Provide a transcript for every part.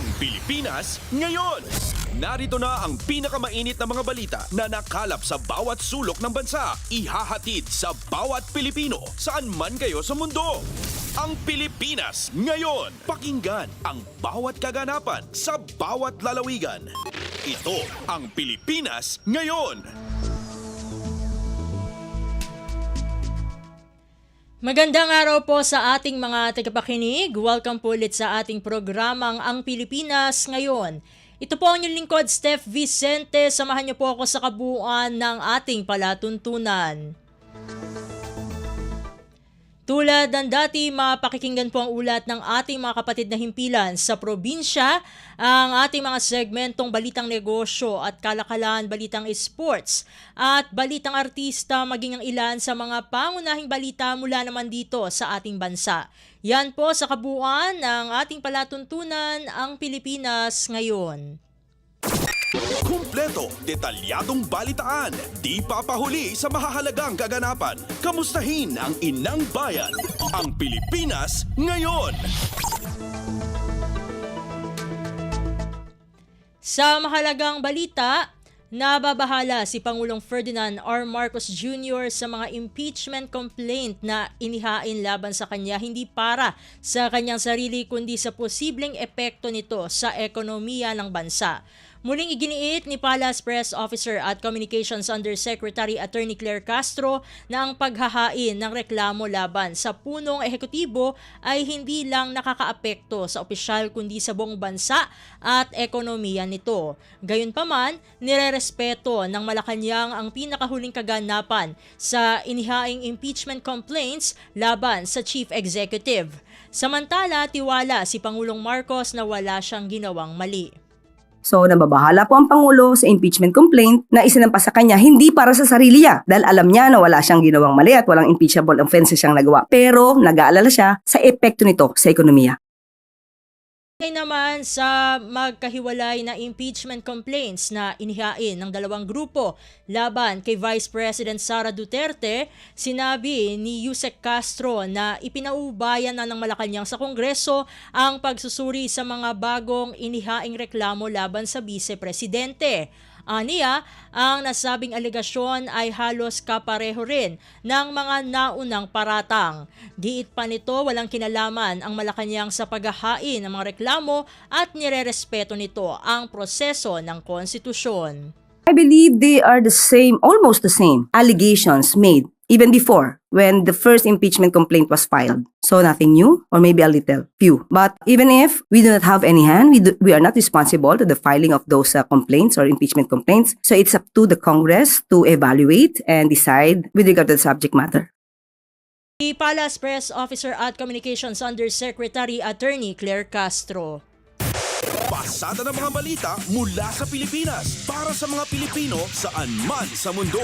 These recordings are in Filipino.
Ang Pilipinas ngayon. Narito na ang pinakamainit na mga balita na nakalap sa bawat sulok ng bansa. Ihahatid sa bawat Pilipino saan man kayo sa mundo. Ang Pilipinas ngayon. Pakinggan ang bawat kaganapan sa bawat lalawigan. Ito ang Pilipinas ngayon. Magandang araw po sa ating mga tagapakinig. Welcome po ulit sa ating programang Ang Pilipinas Ngayon. Ito po ang inyong lingkod, Steph Vicente. Samahan niyo po ako sa kabuuan ng ating palatuntunan. Tulad ng dati, mapakikinggan po ang ulat ng ating mga kapatid na himpilan sa probinsya, ang ating mga segmentong balitang negosyo at kalakalan, balitang sports at balitang artista, maging ang ilan sa mga pangunahing balita mula naman dito sa ating bansa. Yan po sa kabuuan ng ating palatuntunan, Ang Pilipinas Ngayon. Kumpleto, detalyadong balitaan, di papahuli sa mahahalagang kaganapan. Kamustahin ang inang bayan, ang Pilipinas ngayon. Sa mahalagang balita, nababahala si Pangulong Ferdinand R. Marcos Jr. sa mga impeachment complaint na inihain laban sa kanya hindi para sa kanyang sarili kundi sa posibleng epekto nito sa ekonomiya ng bansa. Muling iginiit ni Palace Press Officer at Communications Undersecretary Attorney Claire Castro na ang paghahain ng reklamo laban sa punong ehekutibo ay hindi lang nakakaapekto sa opisyal kundi sa buong bansa at ekonomiya nito. Gayunpaman, nirerespeto ng Malacanang ang pinakahuling kaganapan sa inihaing impeachment complaints laban sa Chief Executive. Samantala, tiwala si Pangulong Marcos na wala siyang ginawang mali. So, nababahala po ang Pangulo sa impeachment complaint na isinampas sa kanya hindi para sa sarili niya dahil alam niya na wala siyang ginawang mali at walang impeachable offenses siyang nagawa. Pero nag-aalala siya sa epekto nito sa ekonomiya. Ngayon naman sa magkahiwalay na impeachment complaints na inihain ng dalawang grupo laban kay Vice President Sara Duterte, sinabi ni Yusek Castro na ipinaubayan na ng Malacanang sa Kongreso ang pagsusuri sa mga bagong inihaing reklamo laban sa Vice Presidente. Aniya, ang nasabing alegasyon ay halos kapareho rin ng mga naunang paratang. Giit pa nito, walang kinalaman ang Malacanang sa paghahain ng mga reklamo at nirerespeto nito ang proseso ng konstitusyon. I believe they are the same, almost the same allegations made even before when the first impeachment complaint was filed. So nothing new or maybe a little few. But even if we do not have any hand, we are not responsible to the filing of those complaints or impeachment complaints. So it's up to the Congress to evaluate and decide with regard to the subject matter. Si Palace Press Officer at Communications Undersecretary Attorney Claire Castro. Pasada ng mga balita mula sa Pilipinas para sa mga Pilipino saan man sa mundo.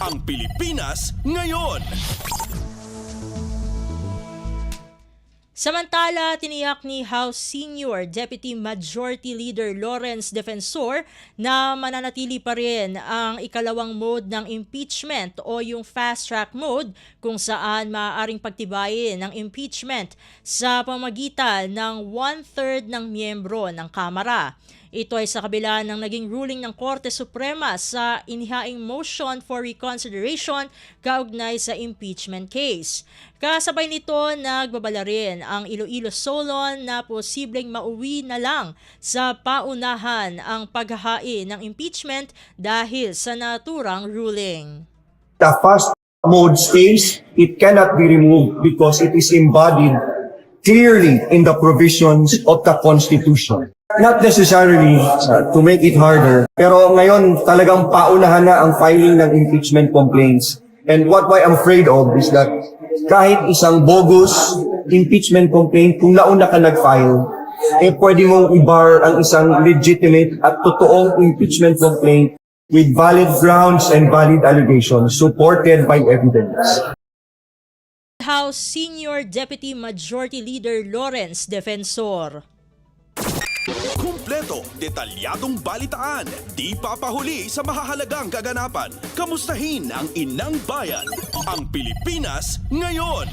Ang Pilipinas ngayon. Samantala, tiniyak ni House Senior Deputy Majority Leader Lawrence Defensor na mananatili pa rin ang ikalawang mode ng impeachment o yung fast track mode kung saan maaaring pagtibayin ng impeachment sa pamagitan ng 1/3 ng miyembro ng Kamara. Ito ay sa kabila ng naging ruling ng Korte Suprema sa inihaing motion for reconsideration kaugnay sa impeachment case. Kasabay nito, nagbabala rin ang Iloilo Solon na posibleng mauwi na lang sa paunahan ang paghahain ng impeachment dahil sa naturang ruling. The fast mode stays, it cannot be removed because it is embodied clearly in the provisions of the Constitution. Not necessarily to make it harder, pero ngayon talagang paunahan na ang filing ng impeachment complaints. And what I'm afraid of is that kahit isang bogus impeachment complaint, kung nauna ka nag-file, pwede mong i-bar ang isang legitimate at totoong impeachment complaint with valid grounds and valid allegations supported by evidence. House Senior Deputy Majority Leader Lawrence Defensor. Kumpleto, detalyadong balitaan, di papahuli sa mahahalagang kaganapan. Kamustahin ang inang bayan, ang Pilipinas ngayon.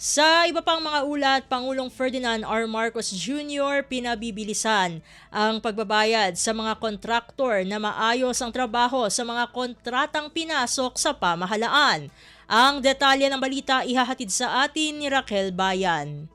Sa iba pang mga ulat, Pangulong Ferdinand R. Marcos Jr. pinabibilisan ang pagbabayad sa mga kontraktor na maayos ang trabaho sa mga kontratang pinasok sa pamahalaan. Ang detalye ng balita ihahatid sa atin ni Raquel Bayan.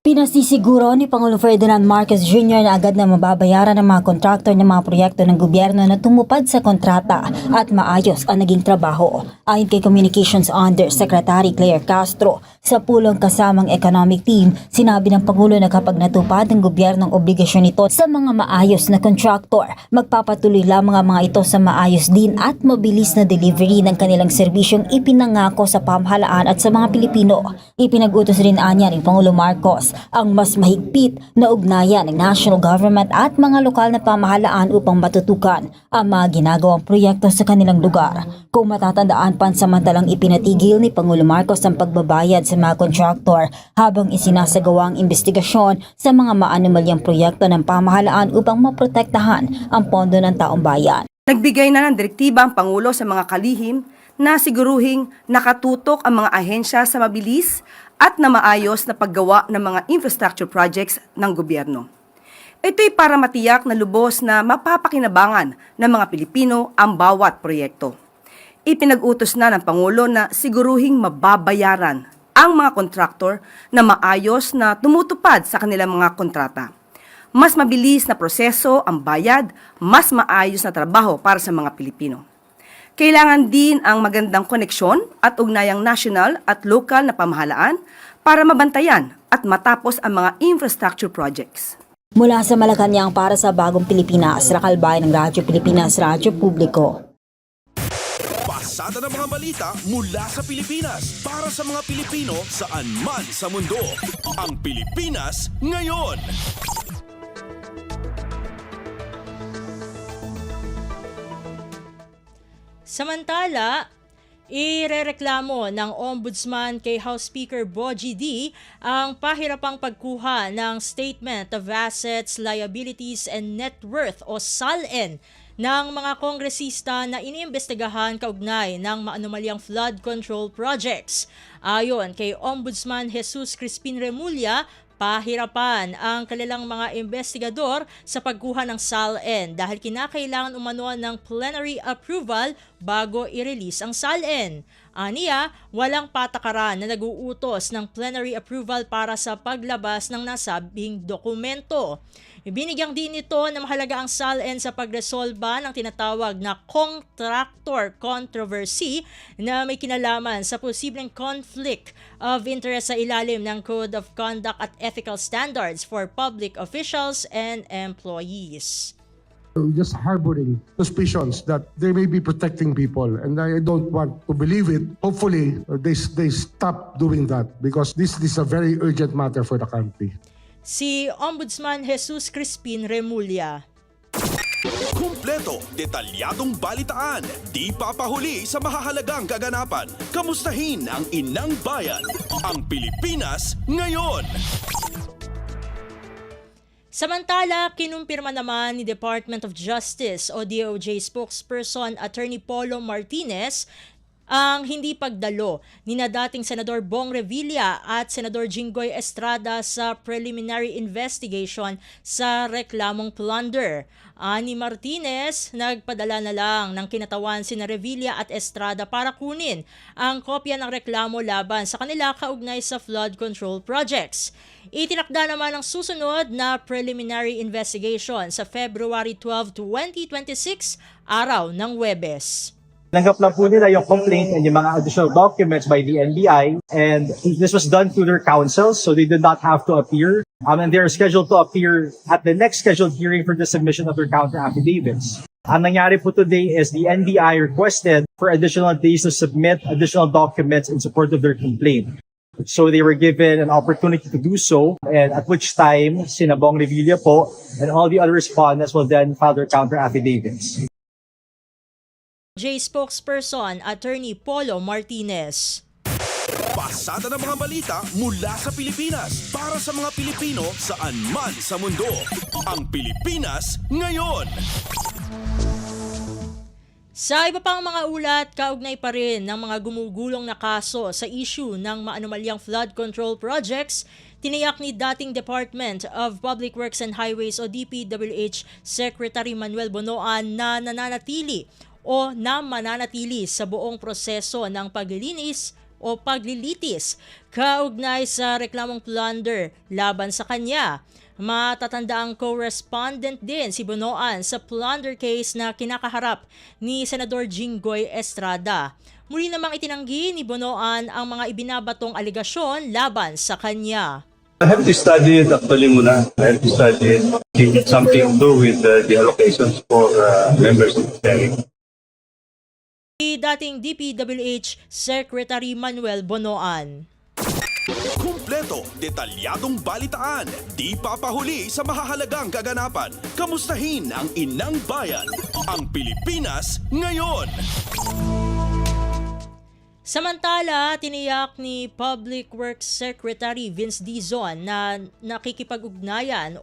Pinasisiguro ni Pangulong Ferdinand Marcos Jr. na agad na mababayaran ng mga kontraktor ng mga proyekto ng gobyerno na tumupad sa kontrata at maayos ang naging trabaho. Ayon kay Communications Undersecretary Claire Castro, sa pulong kasamang economic team, sinabi ng Pangulo na kapag natupad ng gobyerno ang obligasyon nito sa mga maayos na kontraktor, magpapatuloy lamang ang mga ito sa maayos din at mabilis na delivery ng kanilang serbisyong ipinangako sa pamahalaan at sa mga Pilipino. Ipinag-utos rin anya ni Pangulong Marcos ang mas mahigpit na ugnayan ng national government at mga lokal na pamahalaan upang matutukan ang mga ginagawang proyekto sa kanilang lugar. Kung matatandaan, pansamantalang ipinatigil ni Pangulong Marcos ang pagbabayad sa mga kontraktor habang isinasagawa ang investigasyon sa mga maanumalyang proyekto ng pamahalaan upang maprotektahan ang pondo ng taong bayan. Nagbigay na ng direktiba ang Pangulo sa mga kalihim na siguruhing nakatutok ang mga ahensya sa mabilis at na maayos na paggawa ng mga infrastructure projects ng gobyerno. Ito'y para matiyak na lubos na mapapakinabangan ng mga Pilipino ang bawat proyekto. Ipinag-utos na ng Pangulo na siguruhing mababayaran ang mga kontraktor na maayos na tumutupad sa kanilang mga kontrata. Mas mabilis na proseso ang bayad, mas maayos na trabaho para sa mga Pilipino. Kailangan din ang magandang koneksyon at ugnayang national at lokal na pamahalaan para mabantayan at matapos ang mga infrastructure projects. Mula sa Malacanang para sa Bagong Pilipinas, Raquel Bayan ng Radyo Pilipinas, Radyo Publiko. Pasada ng mga balita mula sa Pilipinas para sa mga Pilipino saan man sa mundo. Ang Pilipinas ngayon. Samantala, irereklamo ng Ombudsman kay House Speaker Bogie D ang pahirapang pagkuha ng Statement of Assets, Liabilities and Net Worth o SALN ng mga kongresista na iniimbestigahan kaugnay ng maanumalyang flood control projects. Ayon kay Ombudsman Jesus Crispin Remulla, pahirapan ang kanilang mga investigador sa pagkuha ng SALN dahil kinakailangan umano ng plenary approval bago i-release ang SALN. Aniya, walang patakaran na nag-uutos ng plenary approval para sa paglabas ng nasabing dokumento. Ibinigyang din ito na mahalaga ang SALN sa pagresolba ng tinatawag na contractor controversy na may kinalaman sa posibleng conflict of interest sa ilalim ng Code of Conduct at Ethical Standards for Public Officials and Employees. Just harboring suspicions that they may be protecting people, and I don't want to believe it. Hopefully, they stop doing that because this is a very urgent matter for the country. Si Ombudsman Jesus Crispin Remulla. Kumpleto, detalyadong balitaan, di papahuli sa mahahalagang kaganapan. Kamustahin ang inang bayan, ang Pilipinas ngayon. Samantala, kinumpirma naman ni Department of Justice o DOJ spokesperson Attorney Polo Martinez ang hindi pagdalo ni na dating Senador Bong Revilla at Senador Jinggoy Estrada sa preliminary investigation sa reklamong plunder. Ani Martinez, nagpadala na lang ng kinatawan sina Revilla at Estrada para kunin ang kopya ng reklamo laban sa kanila kaugnay sa flood control projects. Itinakda naman ang susunod na preliminary investigation sa February 12, 2026, araw ng Huwebes. Tanggap lang po nila yung complaint and yung mga additional documents by the NBI, and this was done through their counsels, so they did not have to appear. And they are scheduled to appear at the next scheduled hearing for the submission of their counter affidavits. Ang nangyari po today is the NBI requested for additional days to submit additional documents in support of their complaint. So they were given an opportunity to do so, and at which time, sina Bong Revilla po and all the other respondents will then file their counter affidavits. J spokesperson Attorney Polo Martinez. Pasada ng mga balita mula sa Pilipinas para sa mga Pilipino saan man sa mundo. Ang Pilipinas ngayon. Sa iba pang mga ulat, kaugnay pa rin ng mga gumugulong na kaso sa issue ng maanumalyang flood control projects, tiniyak ni dating Department of Public Works and Highways o DPWH Secretary Manuel Bonoan na mananatili sa buong proseso ng paglilinis o paglilitis kaugnay sa reklamong plunder laban sa kanya. Matatanda ang co-respondent din si Bonoan sa plunder case na kinakaharap ni Senador Jinggoy Estrada. Muli namang itinanggi ni Bonoan ang mga ibinabatong aligasyon laban sa kanya. I have to study it actually muna. I have to study it. It's something to do with the allocations for members of the hearing. Si dating DPWH Secretary Manuel Bonoan. Kumpleto, detalyadong balitaan, di papahuli sa mahahalagang kaganapan. Kamustahin ang inang bayan, ang Pilipinas ngayon. Samantala, tiniyak ni Public Works Secretary Vince Dizon na makikipag-ugnayan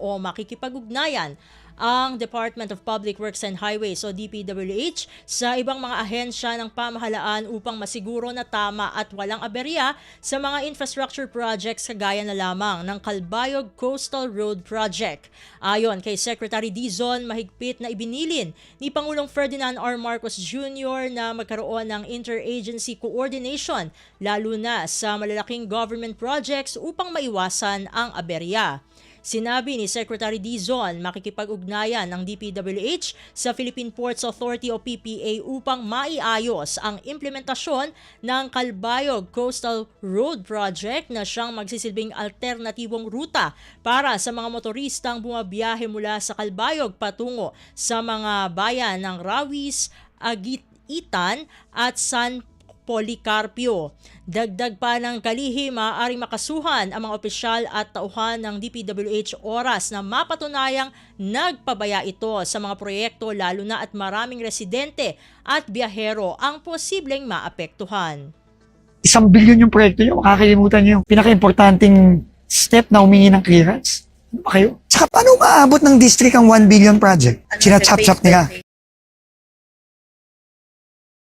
ang Department of Public Works and Highways o DPWH sa ibang mga ahensya ng pamahalaan upang masiguro na tama at walang aberya sa mga infrastructure projects kagaya na lamang ng Calbayog Coastal Road Project. Ayon kay Secretary Dizon, mahigpit na ibinilin ni Pangulong Ferdinand R. Marcos Jr. na magkaroon ng interagency coordination lalo na sa malalaking government projects upang maiwasan ang aberya. Sinabi ni Secretary Dizon, makikipag-ugnayan ng DPWH sa Philippine Ports Authority o PPA upang maiayos ang implementasyon ng Calbayog Coastal Road Project na siyang magsisilbing alternatibong ruta para sa mga motoristang bumabiyahe mula sa Calbayog patungo sa mga bayan ng Rawis, Agitan at San Policarpio. Dagdag pa ng kalihim, maaaring makasuhan ang mga opisyal at tauhan ng DPWH oras na mapatunayang nagpabaya ito sa mga proyekto lalo na at maraming residente at biyahero ang posibleng maapektuhan. 1 billion yung proyekto nyo, makakalimutan nyo yung pinaka-importanting step na humingi ng clearance. Ano ba kayo? Saka paano maabot ng district ang 1 billion project? Sinachap-chap nila.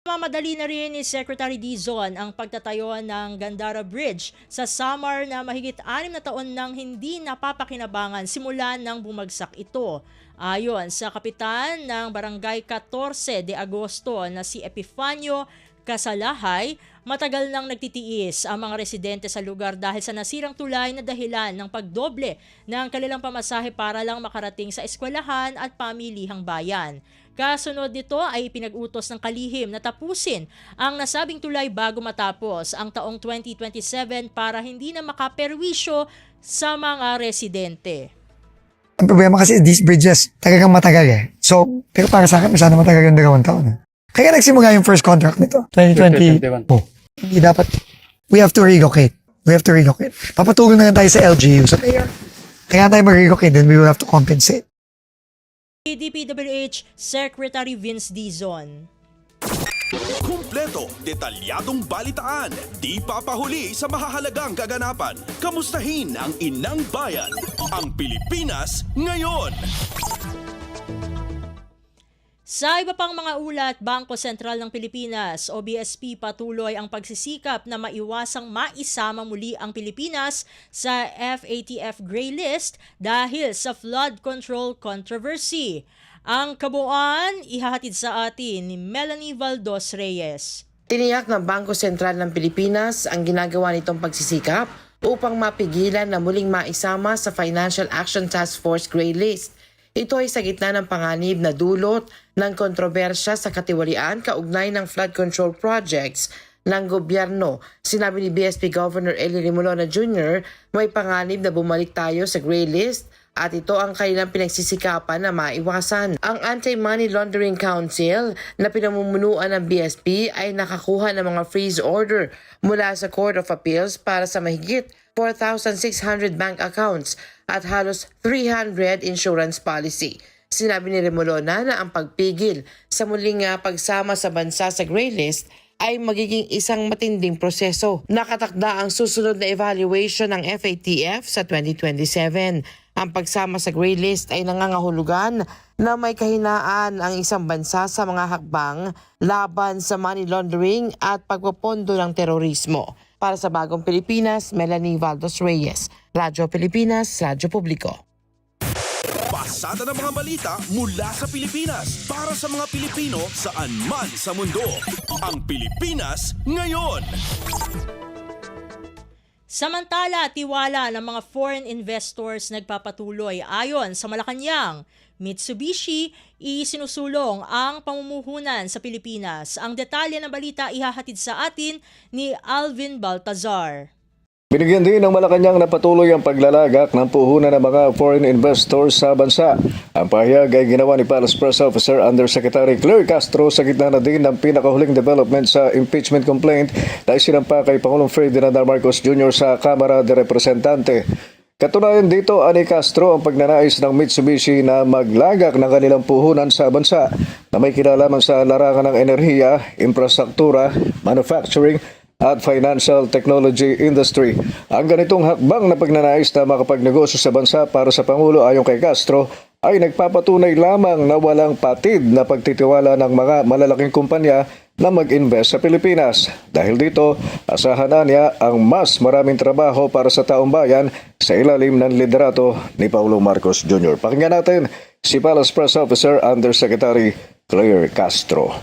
Mamadali na rin ni Secretary Dizon ang pagtatayo ng Gandara Bridge sa Samar na mahigit 6 na taon nang hindi napapakinabangan simula nang bumagsak ito. Ayon sa kapitan ng Barangay 14 de Agosto na si Epifanio Kasalahay, matagal nang nagtitiis ang mga residente sa lugar dahil sa nasirang tulay na dahilan ng pagdoble ng kanilang pamasahe para lang makarating sa eskwelahan at pamilihang bayan. Kasunod nito ay pinag-utos ng kalihim na tapusin ang nasabing tulay bago matapos ang taong 2027 para hindi na makaperwisyo sa mga residente. Ang problema kasi these bridges, talagang matagal eh. So, pero para sa akin, sana matagal yung 2 taon. Kaya nagsimula yung first contract nito, 2020. Hindi dapat, we have to relocate. Papatulong na lang tayo sa LGU. So, kaya tayo mag-relocate, then we will have to compensate. DPWH Secretary Vince Dizon. Kumpleto, detalyadong balitaan, di papahuli sa mahahalagang kaganapan. Kamustahin ang inang bayan, ang Pilipinas ngayon. Sa iba pang mga ulat, Bangko Sentral ng Pilipinas o BSP patuloy ang pagsisikap na maiwasang maisama muli ang Pilipinas sa FATF Gray List dahil sa flood control controversy. Ang kabuuan ihahatid sa atin ni Melanie Valdos Reyes. Tiniyak ng Bangko Sentral ng Pilipinas ang ginagawa nitong pagsisikap upang mapigilan na muling maisama sa Financial Action Task Force Gray List. Ito ay sa gitna ng panganib na dulot ng kontrobersya sa katiwalian kaugnay ng flood control projects ng gobyerno. Sinabi ni BSP Governor Eli Rimulona Jr., may panganib na bumalik tayo sa gray list at ito ang kanilang pinagsisikapan na maiwasan. Ang Anti-Money Laundering Council na pinamumunuan ng BSP ay nakakuha ng mga freeze order mula sa Court of Appeals para sa mahigit 4,600 bank accounts at halos 300 insurance policy. Sinabi ni Remolona na ang pagpigil sa muling pagsama sa bansa sa gray list ay magiging isang matinding proseso. Nakatakda ang susunod na evaluation ng FATF sa 2027. Ang pagsama sa Gray List ay nangangahulugan na may kahinaan ang isang bansa sa mga hakbang laban sa money laundering at pagpopondo ng terorismo. Para sa Bagong Pilipinas, Melanie Valdos Reyes, Radyo Pilipinas, Radyo Publiko. Pasada ng mga balita mula sa Pilipinas para sa mga Pilipino saan man sa mundo. Ang Pilipinas ngayon. Samantala, tiwala ng mga foreign investors nagpapatuloy. Ayon sa Malacanang, Mitsubishi, isinusulong ang pamumuhunan sa Pilipinas. Ang detalye ng balita ihahatid sa atin ni Alvin Baltazar. Binigyan din ng Malacanang na patuloy ang paglalagak ng puhunan ng mga foreign investors sa bansa. Ang pahayag ay ginawa ni Palace Press Officer Undersecretary Claire Castro sa gitna na din ng pinakahuling development sa impeachment complaint na isinampa kay Pangulong Ferdinand R. Marcos Jr. sa Kamara de Representante. Katunayan dito, ani Castro ang pagnanais ng Mitsubishi na maglagak ng kanilang puhunan sa bansa na may kinalaman sa larangan ng enerhiya, infrastruktura, manufacturing, at financial technology industry. Ang ganitong hakbang na pagnanais na makapagnegosyo sa bansa para sa Pangulo ayon kay Castro ay nagpapatunay lamang na walang patid na pagtitiwala ng mga malalaking kumpanya na mag-invest sa Pilipinas. Dahil dito, asahan niya ang mas maraming trabaho para sa taong bayan sa ilalim ng liderato ni Pangulong Marcos Jr. Pakinggan natin si Palace Press Officer Undersecretary Claire Castro.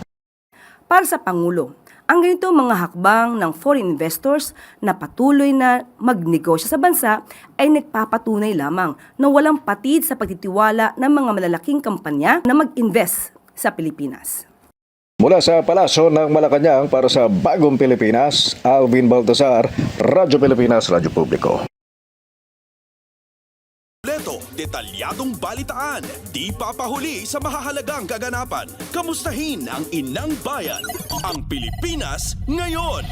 Para sa Pangulo, ang ganito mga hakbang ng foreign investors na patuloy na magnegosyo sa bansa ay nagpapatunay lamang na walang patid sa pagtitiwala ng mga malalaking kampanya na mag-invest sa Pilipinas. Mula sa Palasyo ng Malacanang para sa Bagong Pilipinas, Alvin Baltazar, Radyo Pilipinas, Radyo Publiko. Detalyadong balitaan, di papahuli sa mahahalagang kaganapan. Kamustahin ang inang bayan, ang Pilipinas ngayon.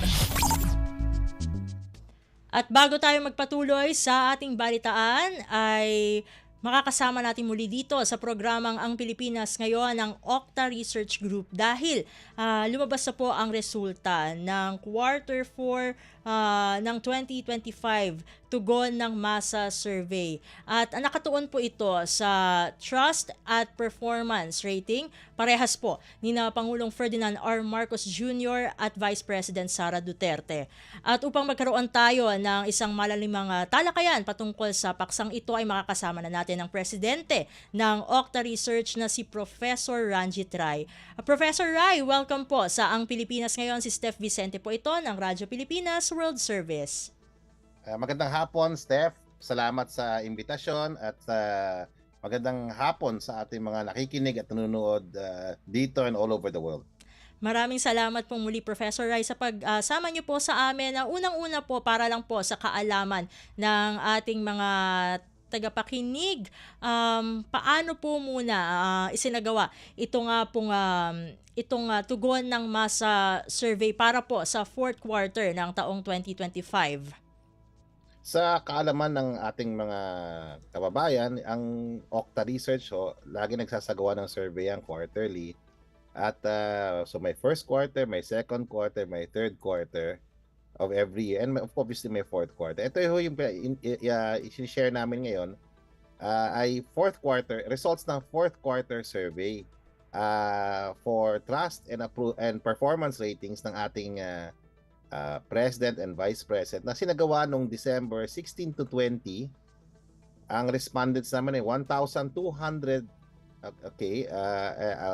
At bago tayo magpatuloy sa ating balitaan ay makakasama natin muli dito sa programang Ang Pilipinas Ngayon ng Octa Research Group dahil lumabas na po ang resulta ng Quarter 4 ng 2025 tugon ng Masa Survey. At nakatuon po ito sa Trust at Performance Rating, parehas po ni na Pangulong Ferdinand R. Marcos Jr. at Vice President Sara Duterte. At upang magkaroon tayo ng isang malalimang talakayan patungkol sa paksang ito ay makakasama na natin ang Presidente ng Octa Research na si Professor Ranjit Rai. Professor Rai, welcome po sa Ang Pilipinas Ngayon. Si Steph Vicente po ito ng Radyo Pilipinas World Service. Magandang hapon, Steph. Salamat sa imbitasyon at magandang hapon sa ating mga nakikinig at nanonood dito and all over the world. Maraming salamat po muli, Professor Rai, sa pagsama niyo po sa amin. Unang-una po, para lang po sa kaalaman ng ating mga tagapakinig, paano po muna isinagawa itong tugon ng Masa Survey para po sa fourth quarter ng taong 2025? Sa kaalaman ng ating mga kababayan, ang Octa Research lagi nagsasagawa ng survey ang quarterly. At so may first quarter, may second quarter, may third quarter of every year, and obviously may fourth quarter. Ito yung i-share namin ngayon ay fourth quarter, results ng fourth quarter survey for trust and performance ratings ng ating President and Vice President na sinagawa noong December 16 to 20. Ang respondents naman ay 1,200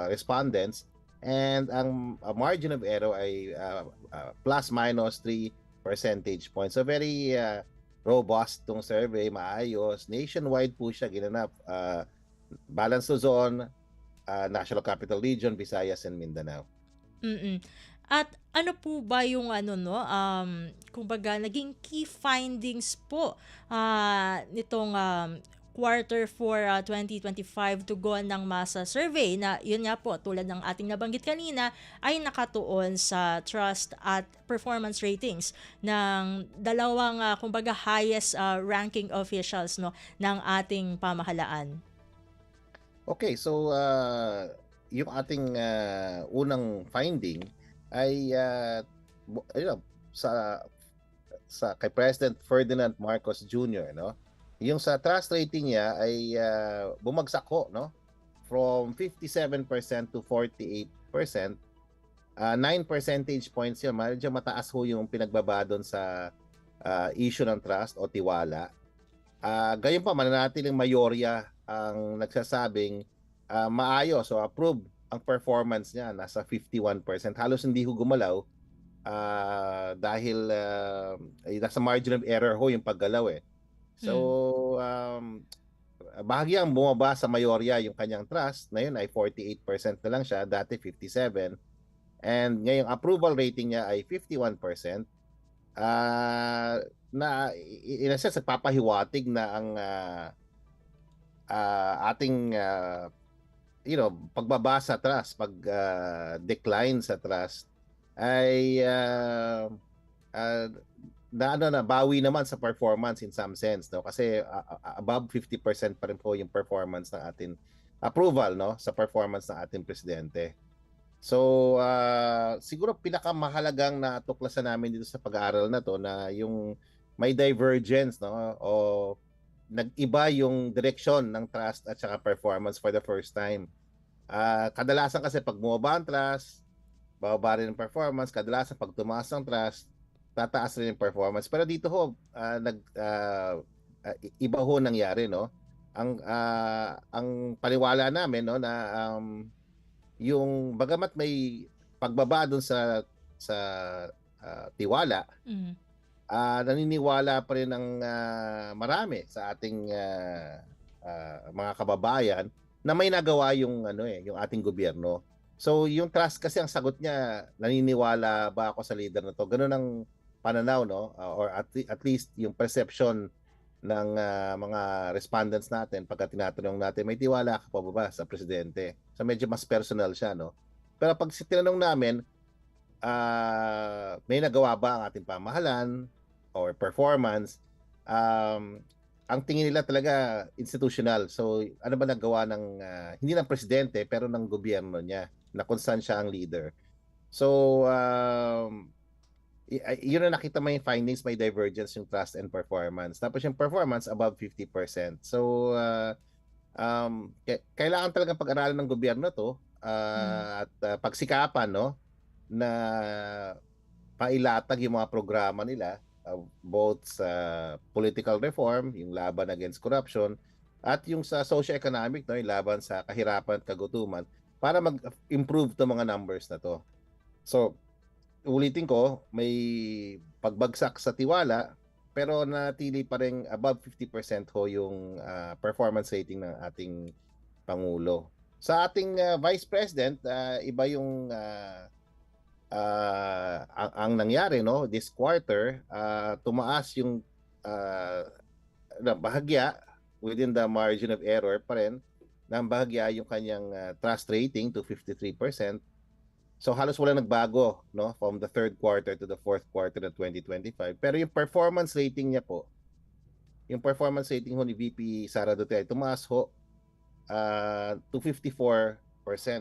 respondents, and ang margin of error ay plus minus 3 percentage points. So very robust tong survey, maayos. Nationwide po siya ginanap. Balanced Luzon, National Capital Region, Visayas and Mindanao. At ano po ba yung kumbaga naging key findings po nitong quarter 4 2025 tugon ng Masa Survey na yun nga po tulad ng ating nabanggit kanina ay nakatuon sa trust at performance ratings ng dalawang kumbaga highest ranking officials ng ating pamahalaan. Okay, so yung ating unang finding ay sa kay President Ferdinand Marcos Jr., no? yung sa trust rating niya ay bumagsak ho, no? From 57% to 48%. 9 percentage points yun. Medyo mataas ho yung pinagbaba doon sa issue ng trust o tiwala. Gayon pa, mananatiling mayorya ang nagsasabing maayos o approve ang performance niya. Nasa 51%. Halos hindi ho gumalaw dahil nasa margin of error ho yung paggalaw eh. So, bahagyang bumaba sa mayorya yung kanyang trust. Ngayon ay 48% na lang siya. Dati 57%. And ngayong approval rating niya ay 51%. Na in a sense, papahiwatig na ang ating pagbaba sa trust, decline sa trust ay bawi naman sa performance in some sense, no? Kasi above 50% pa rin po yung performance ng ating approval, no, sa performance ng ating presidente. So siguro pinakamahalagang natuklasan namin dito sa pag-aaral na to na yung may divergence, no, o nag-iba yung direksyon ng trust at saka performance for the first time. Kadalasan kasi pag bumaba ang trust, bababa rin ang performance. Kadalasan pag tumaas ang trust, tataas rin yung performance. Pero dito ho, iba ho nangyari, no? Ang paniwala namin, no, na yung bagamat may pagbaba doon sa tiwala, naniniwala pa rin ng marami sa ating mga kababayan na may nagawa yung yung ating gobyerno. So yung trust kasi ang sagot niya, naniniwala ba ako sa leader na to? Ganun ang pananaw, no? Or at least yung perception ng mga respondents natin pagka tinatanong natin, may tiwala ka pa ba sa presidente? So medyo mas personal siya, no? Pero pag tinanong namin, may nagawa ba ang ating pamahalan or performance, ang tingin nila talaga institutional. So ano ba nagawa ng hindi ng presidente pero ng gobyerno niya na kung saan siya ang leader. So yun na nakita mo yung findings, may divergence yung trust and performance. Tapos yung performance above 50%. So kailangan talagang pag-aralan ng gobyerno to at pagsikapan, no, na pailatag yung mga programa nila, both sa political reform, yung laban against corruption, at yung sa socio-economic, no, yung laban sa kahirapan at kagutuman, para mag-improve to mga numbers na to. So, ulitin ko, may pagbagsak sa tiwala, pero natili pa rin above 50% ho yung performance rating ng ating Pangulo. Sa ating Vice President, iba yung ang nangyari, no, this quarter, tumaas yung bahagya within the margin of error pa rin, ng bahagya yung kanyang trust rating to 53%. So halos wala nagbago, no, from the third quarter to the fourth quarter ng 2025. Pero yung performance rating niya po, yung performance rating ho ni VP Sara Duterte, tumaas ho to 54%.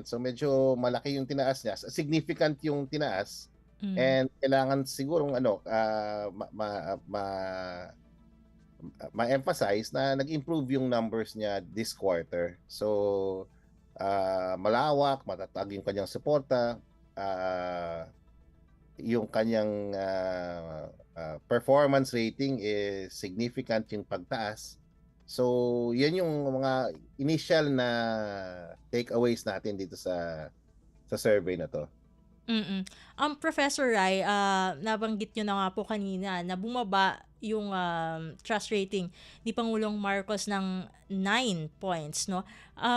So medyo malaki yung tinaas niya. Significant yung tinaas. And kailangan sigurong ma-emphasize na nag-improve yung numbers niya this quarter. So malawak, matatag yung kanyang suporta, yung kanyang performance rating is significant yung pagtaas. So yan yung mga initial na takeaways natin dito sa survey na to. Professor Rai, nabanggit nyo na nga po kanina na bumaba yung trust rating ni Pangulong Marcos ng 9 points, no?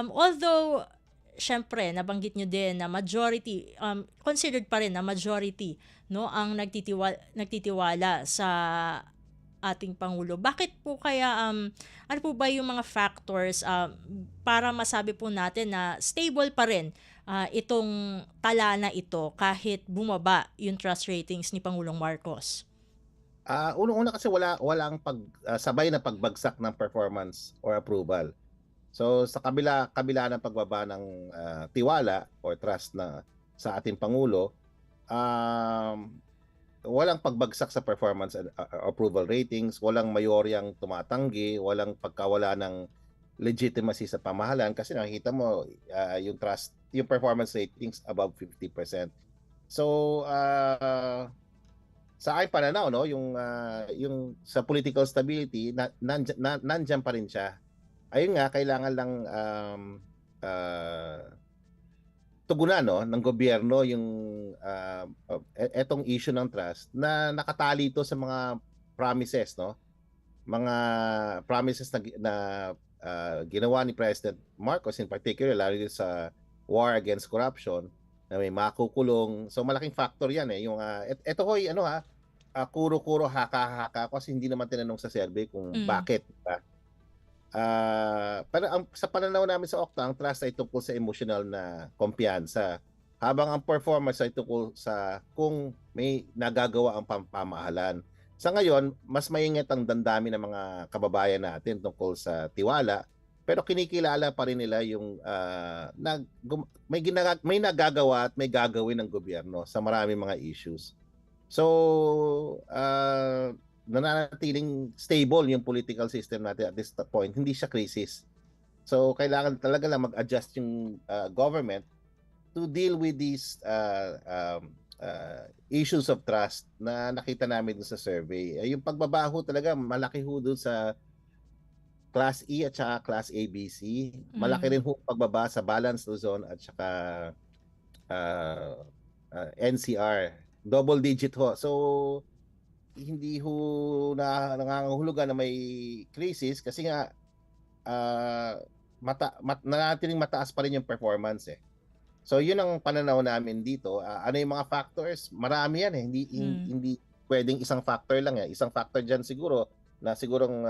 Although, syempre, nabanggit nyo din na majority, considered pa rin na majority, no, ang nagtitiwala sa ating Pangulo. Bakit po kaya, ano po ba yung mga factors para masabi po natin na stable pa rin itong tala na ito kahit bumaba yung trust ratings ni Pangulong Marcos? Unang-una kasi walang sabay na pagbagsak ng performance or approval. So sa kabila ng pagbaba ng tiwala or trust na sa ating Pangulo, walang pagbagsak sa performance and approval ratings, walang mayoryang tumatanggi, walang pagkawala ng legitimacy sa pamahalaan kasi nakikita mo yung trust, yung performance ratings above 50%. So sa aking pananaw, no, yung sa political stability nandiyan pa rin siya. Ayun nga, kailangan lang tugunan, no, ng gobyerno yung etong issue ng trust na nakatali ito sa mga promises, no, mga promises na ginawa ni President Marcos in particular, lalo din sa war against corruption, na may makukulong. So malaking factor yan yung ito hoy kuro-kuro haka-haka kasi hindi naman tinanong sa survey kung bakit, diba? Pero sa pananaw namin sa Okta, ang trust ay tungkol sa emotional na kumpiyansa. Habang ang performance ay tungkol sa kung may nagagawa ang pamahalan. Sa ngayon, mas maingat ang dandami ng mga kababayan natin tungkol sa tiwala, pero kinikilala pa rin nila yung may nagagawa at may gagawin ng gobyerno sa maraming mga issues. So, nananatiling stable yung political system natin at this point. Hindi siya crisis. So, kailangan talaga lang mag-adjust yung government to deal with these issues of trust na nakita namin sa survey. Yung pagbabaho talaga, malaki ho doon sa Class E at saka Class ABC. Malaki rin ho pagbaba sa Balanced Luzon at saka NCR. Double digit ho. So, hindi ho nangangahulugan na may crisis kasi nga nanatiling mataas pa rin yung performance eh. So, yun ang pananaw namin dito. Ano yung mga factors? Marami yan eh. Hindi pwedeng isang factor lang eh. Isang factor dyan siguro na sigurong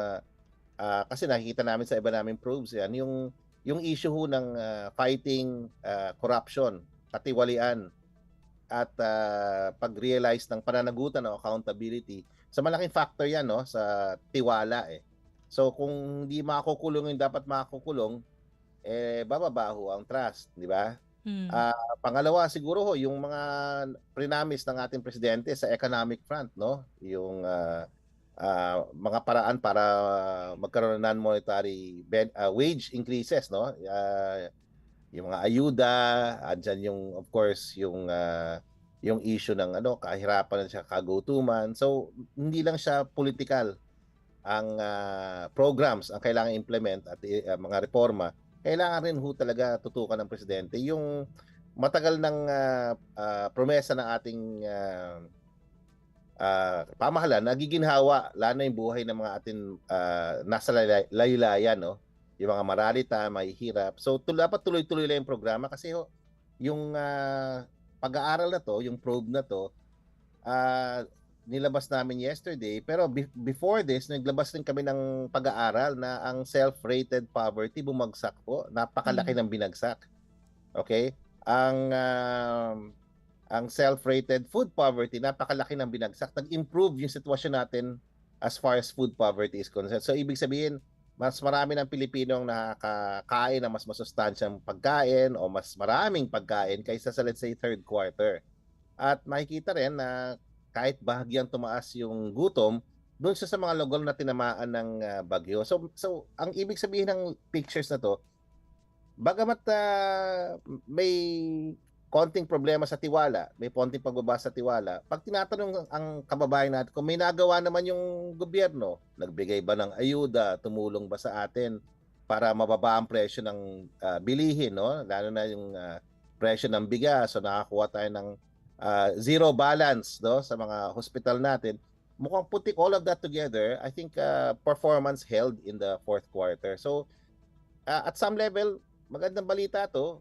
kasi nakikita namin sa iba naming probes yan, yung issue ho ng fighting corruption, katiwalian, at pag-realize ng pananagutan o accountability. So malaking factor yan, no, sa tiwala eh. So kung hindi makukulong yung dapat makukulong, bababaho ang trust, di ba? Pangalawa siguro ho, yung mga prinamis ng ating presidente sa economic front, no? Yung mga paraan para magkaroon ng non-monetary wage increases, no? Yung mga ayuda, andyan yung of course yung issue ng kahirapan at kagutuman. So hindi lang siya political ang programs ang kailangan implement at mga reforma. Kailangan rin ho talaga tutukan ng presidente yung matagal ng promesa ng ating pamahalaan nagiginhawa, lalo na yung buhay ng mga ating nasa laylayan, no? Yung mga maralita, mahihirap. So dapat tuloy-tuloy lang yung programa kasi yung pag-aaral na to, yung probe na to, nilabas namin yesterday, pero before this, naglabas din kami ng pag-aaral na ang self-rated poverty bumagsak po. Napakalaki ng binagsak. Okay? Ang self-rated food poverty, napakalaki ng binagsak. Nag-improve yung sitwasyon natin as far as food poverty is concerned. So, ibig sabihin, mas marami ng Pilipinong nakakain ng mas masustansyang pagkain o mas maraming pagkain kaysa sa, let's say, third quarter. At makikita rin na kahit bahagyang tumaas yung gutom, doon sa mga lugar na tinamaan ng bagyo. So, ang ibig sabihin ng pictures na to, bagamat may konting problema sa tiwala, may konting pagbaba sa tiwala, pag tinatanong ang kababayan natin kung may nagawa naman yung gobyerno, nagbigay ba ng ayuda, tumulong ba sa atin para mababa ang presyo ng bilihin, no? Lalo na yung presyo ng bigas, so nakakuha tayo ng zero balance, no, sa mga hospital natin. Mukhang putting all of that together, I think performance held in the fourth quarter. So at some level, magandang balita to,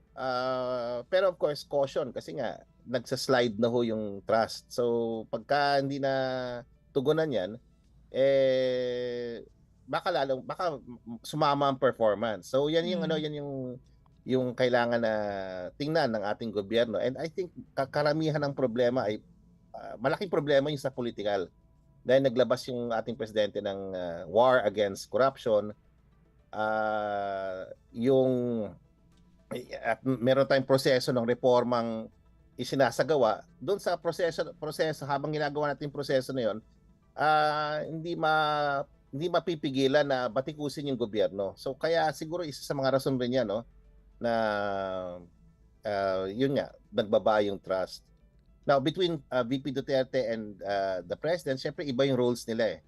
pero of course caution kasi nga nagsa-slide na ho yung trust. So pagka hindi na tugunan yan, baka sumama ang performance. So yan yung yung kailangan na tingnan ng ating gobyerno. And I think karamihan ng problema ay malaking problema yung sa political. Dahil naglabas yung ating presidente ng war against corruption, at meron tayong proseso ng reformang isinasagawa doon sa proseso habang ginagawa natin yung proseso na 'yon, hindi mapipigilan na batikusin yung gobyerno. So kaya siguro isa sa mga rason rin 'yan, no, na yun nga, nagbaba yung trust. Now, between VP Duterte and the President, syempre iba yung roles nila eh.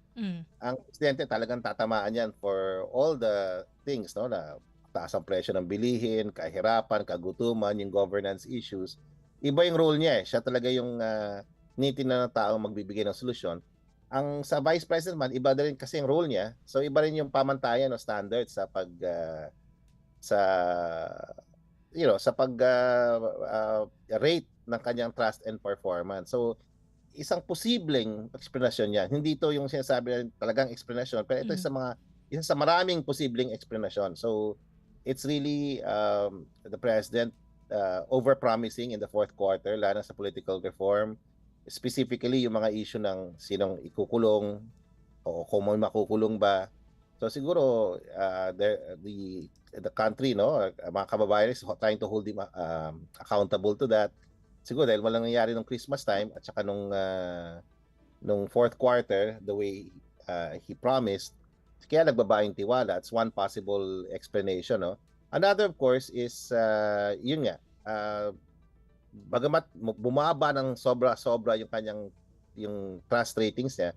Ang Presidente talagang tatamaan yan for all the things, no, na taas ang presyo ng bilihin, kahirapan, kagutuman, yung governance issues. Iba yung role niya eh. Siya talaga yung nitin na ng tao magbibigay ng solusyon. Ang sa Vice President man, iba na rin kasi yung role niya. So iba rin yung pamantayan o standards sa sa rate ng kanyang trust and performance. So isang posibleng explanation niya. Hindi ito yung sinasabi na talagang explanation, pero ito isa sa maraming posibleng explanation. So it's really the president over-promising in the fourth quarter, lalo na sa political reform, specifically yung mga issue ng sinong ikukulong o kung may makukulong ba. So siguro the country, no, mga kababayan is trying to hold him accountable to that. Siguro dahil walang nangyari nung Christmas time at saka nung fourth quarter, the way he promised, kaya nagbaba yung tiwala. It's one possible explanation, no. Another, of course, is yun nga, bagamat bumaba ng sobra-sobra yung trust ratings niya,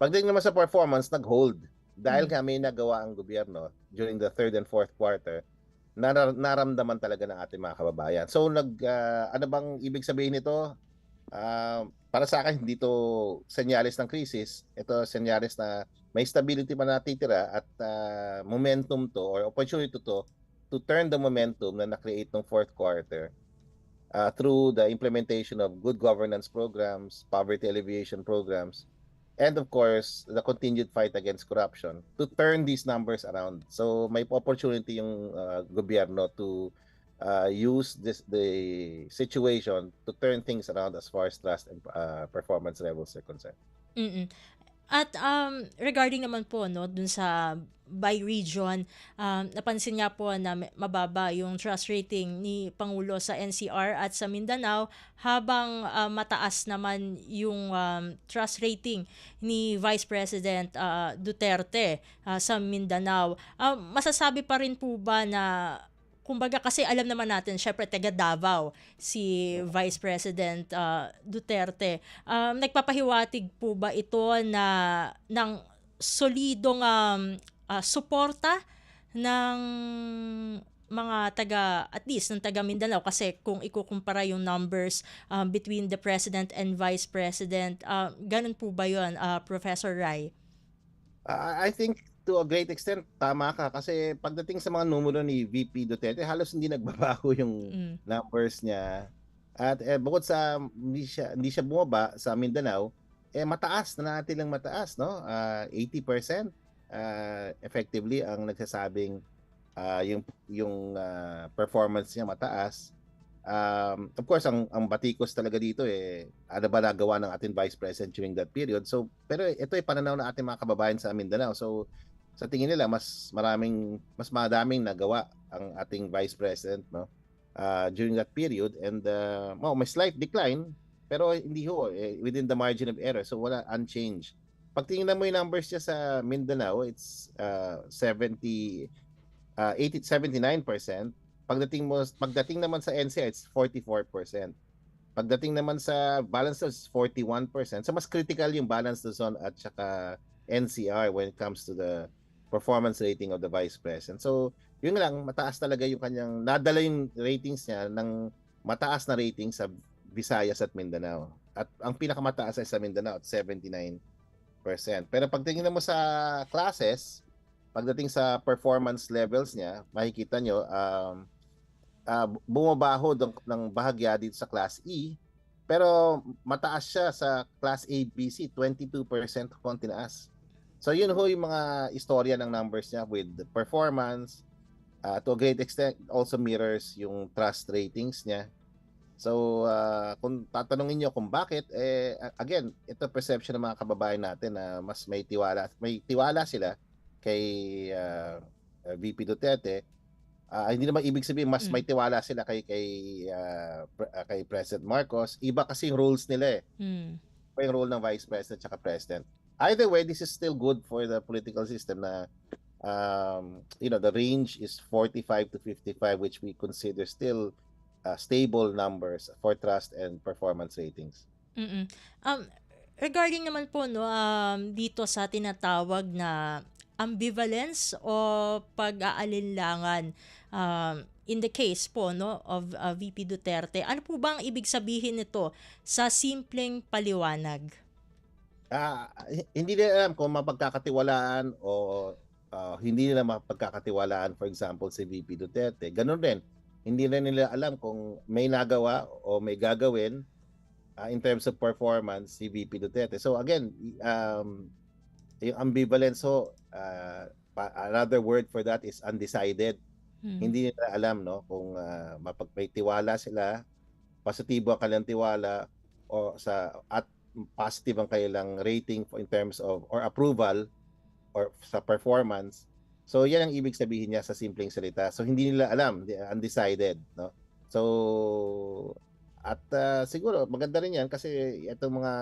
pagdating naman sa performance, nag-hold. Dahil nga may nagawa ang gobyerno during the third and fourth quarter, naramdaman talaga ng ating mga kababayan. So ano bang ibig sabihin nito? Para sa akin, hindi to senyales ng krisis. Ito senyales na may stability pa natitira at momentum to or opportunity to turn the momentum na na-create ng fourth quarter through the implementation of good governance programs, poverty alleviation programs, and of course, the continued fight against corruption to turn these numbers around. So may opportunity yung gobyerno to use the situation to turn things around as far as trust and performance levels are concerned. At regarding naman po no dun sa by region, napansin nga po na mababa yung trust rating ni Pangulo sa NCR at sa Mindanao, habang mataas naman yung trust rating ni Vice President Duterte sa Mindanao. Masasabi pa rin po ba na, kumbaga kasi alam naman natin, syempre taga Davao si Vice President Duterte. Nagpapahiwatig po ba ito na ng solidong suporta ng mga at least ng taga Mindanao? Kasi kung ikukumpara yung numbers between the President and Vice President, ganun po ba yun, Professor Rai? I think to a great extent, tama ka. Kasi pagdating sa mga numero ni VP Duterte, halos hindi nagbabago yung numbers niya. At bukod sa hindi siya bumaba sa Mindanao, mataas na natin lang mataas, no? 80% effectively ang nagsasabing yung performance niya mataas. Of course, ang batikos talaga dito ano ba nagawa ng ating Vice President during that period. So, pero ito ay pananaw ng ating mga kababayan sa Mindanao. So, sa tingin nila mas madaming nagawa ang ating Vice President, no, during that period, and may slight decline pero hindi within the margin of error. So wala, unchanged. Pag tingnan mo yung numbers niya sa Mindanao, it's 79%. Pagdating naman sa NCR, it's 44%. Pagdating naman sa balance Luzon, it's 41%. So mas critical yung balance Luzon at saka NCR when it comes to the performance rating of the Vice President. So yun lang, mataas talaga yung kanyang, nadala yung ratings niya ng mataas na ratings sa Visayas at Mindanao. At ang pinakamataas ay sa Mindanao at 79%. Pero pagtingin mo sa classes, pagdating sa performance levels niya, makikita nyo, bumabaho ng bahagya dito sa Class E, pero mataas siya sa Class A, B, C, 22% kung tinaas. So yun ho yung mga istorya ng numbers niya with the performance, to a great extent also mirrors yung trust ratings niya. So kung tatanungin niyo kung bakit, again, ito perception ng mga kababayan natin na mas may tiwala sila kay VP Duterte. Hindi naman ibig sabihin mas may tiwala sila kay President Marcos. Iba kasi yung roles nila eh. Iba yung role ng Vice President at President. Either way, this is still good for the political system na the range is 45 to 55, which we consider still stable numbers for trust and performance ratings. Regarding naman po no dito sa tinatawag na ambivalence o pag-aalinlangan in the case po no of VP Duterte, ano po ba ang ibig sabihin nito sa simpleng paliwanag? Hindi nila alam kung mapagkakatiwalaan o hindi nila mapagkakatiwalaan, for example, si VP Duterte. Ganun rin. Hindi rin nila alam kung may nagawa o may gagawin in terms of performance si VP Duterte. So again, yung ambivalence another word for that is undecided. Hindi nila alam no kung may tiwala sila, positibo ang kanilang tiwala at positive ang kanilang rating in terms of or approval or sa performance. So yan ang ibig sabihin niya sa simpleng salita. So hindi nila alam, undecided, no? So at siguro maganda rin yan kasi itong mga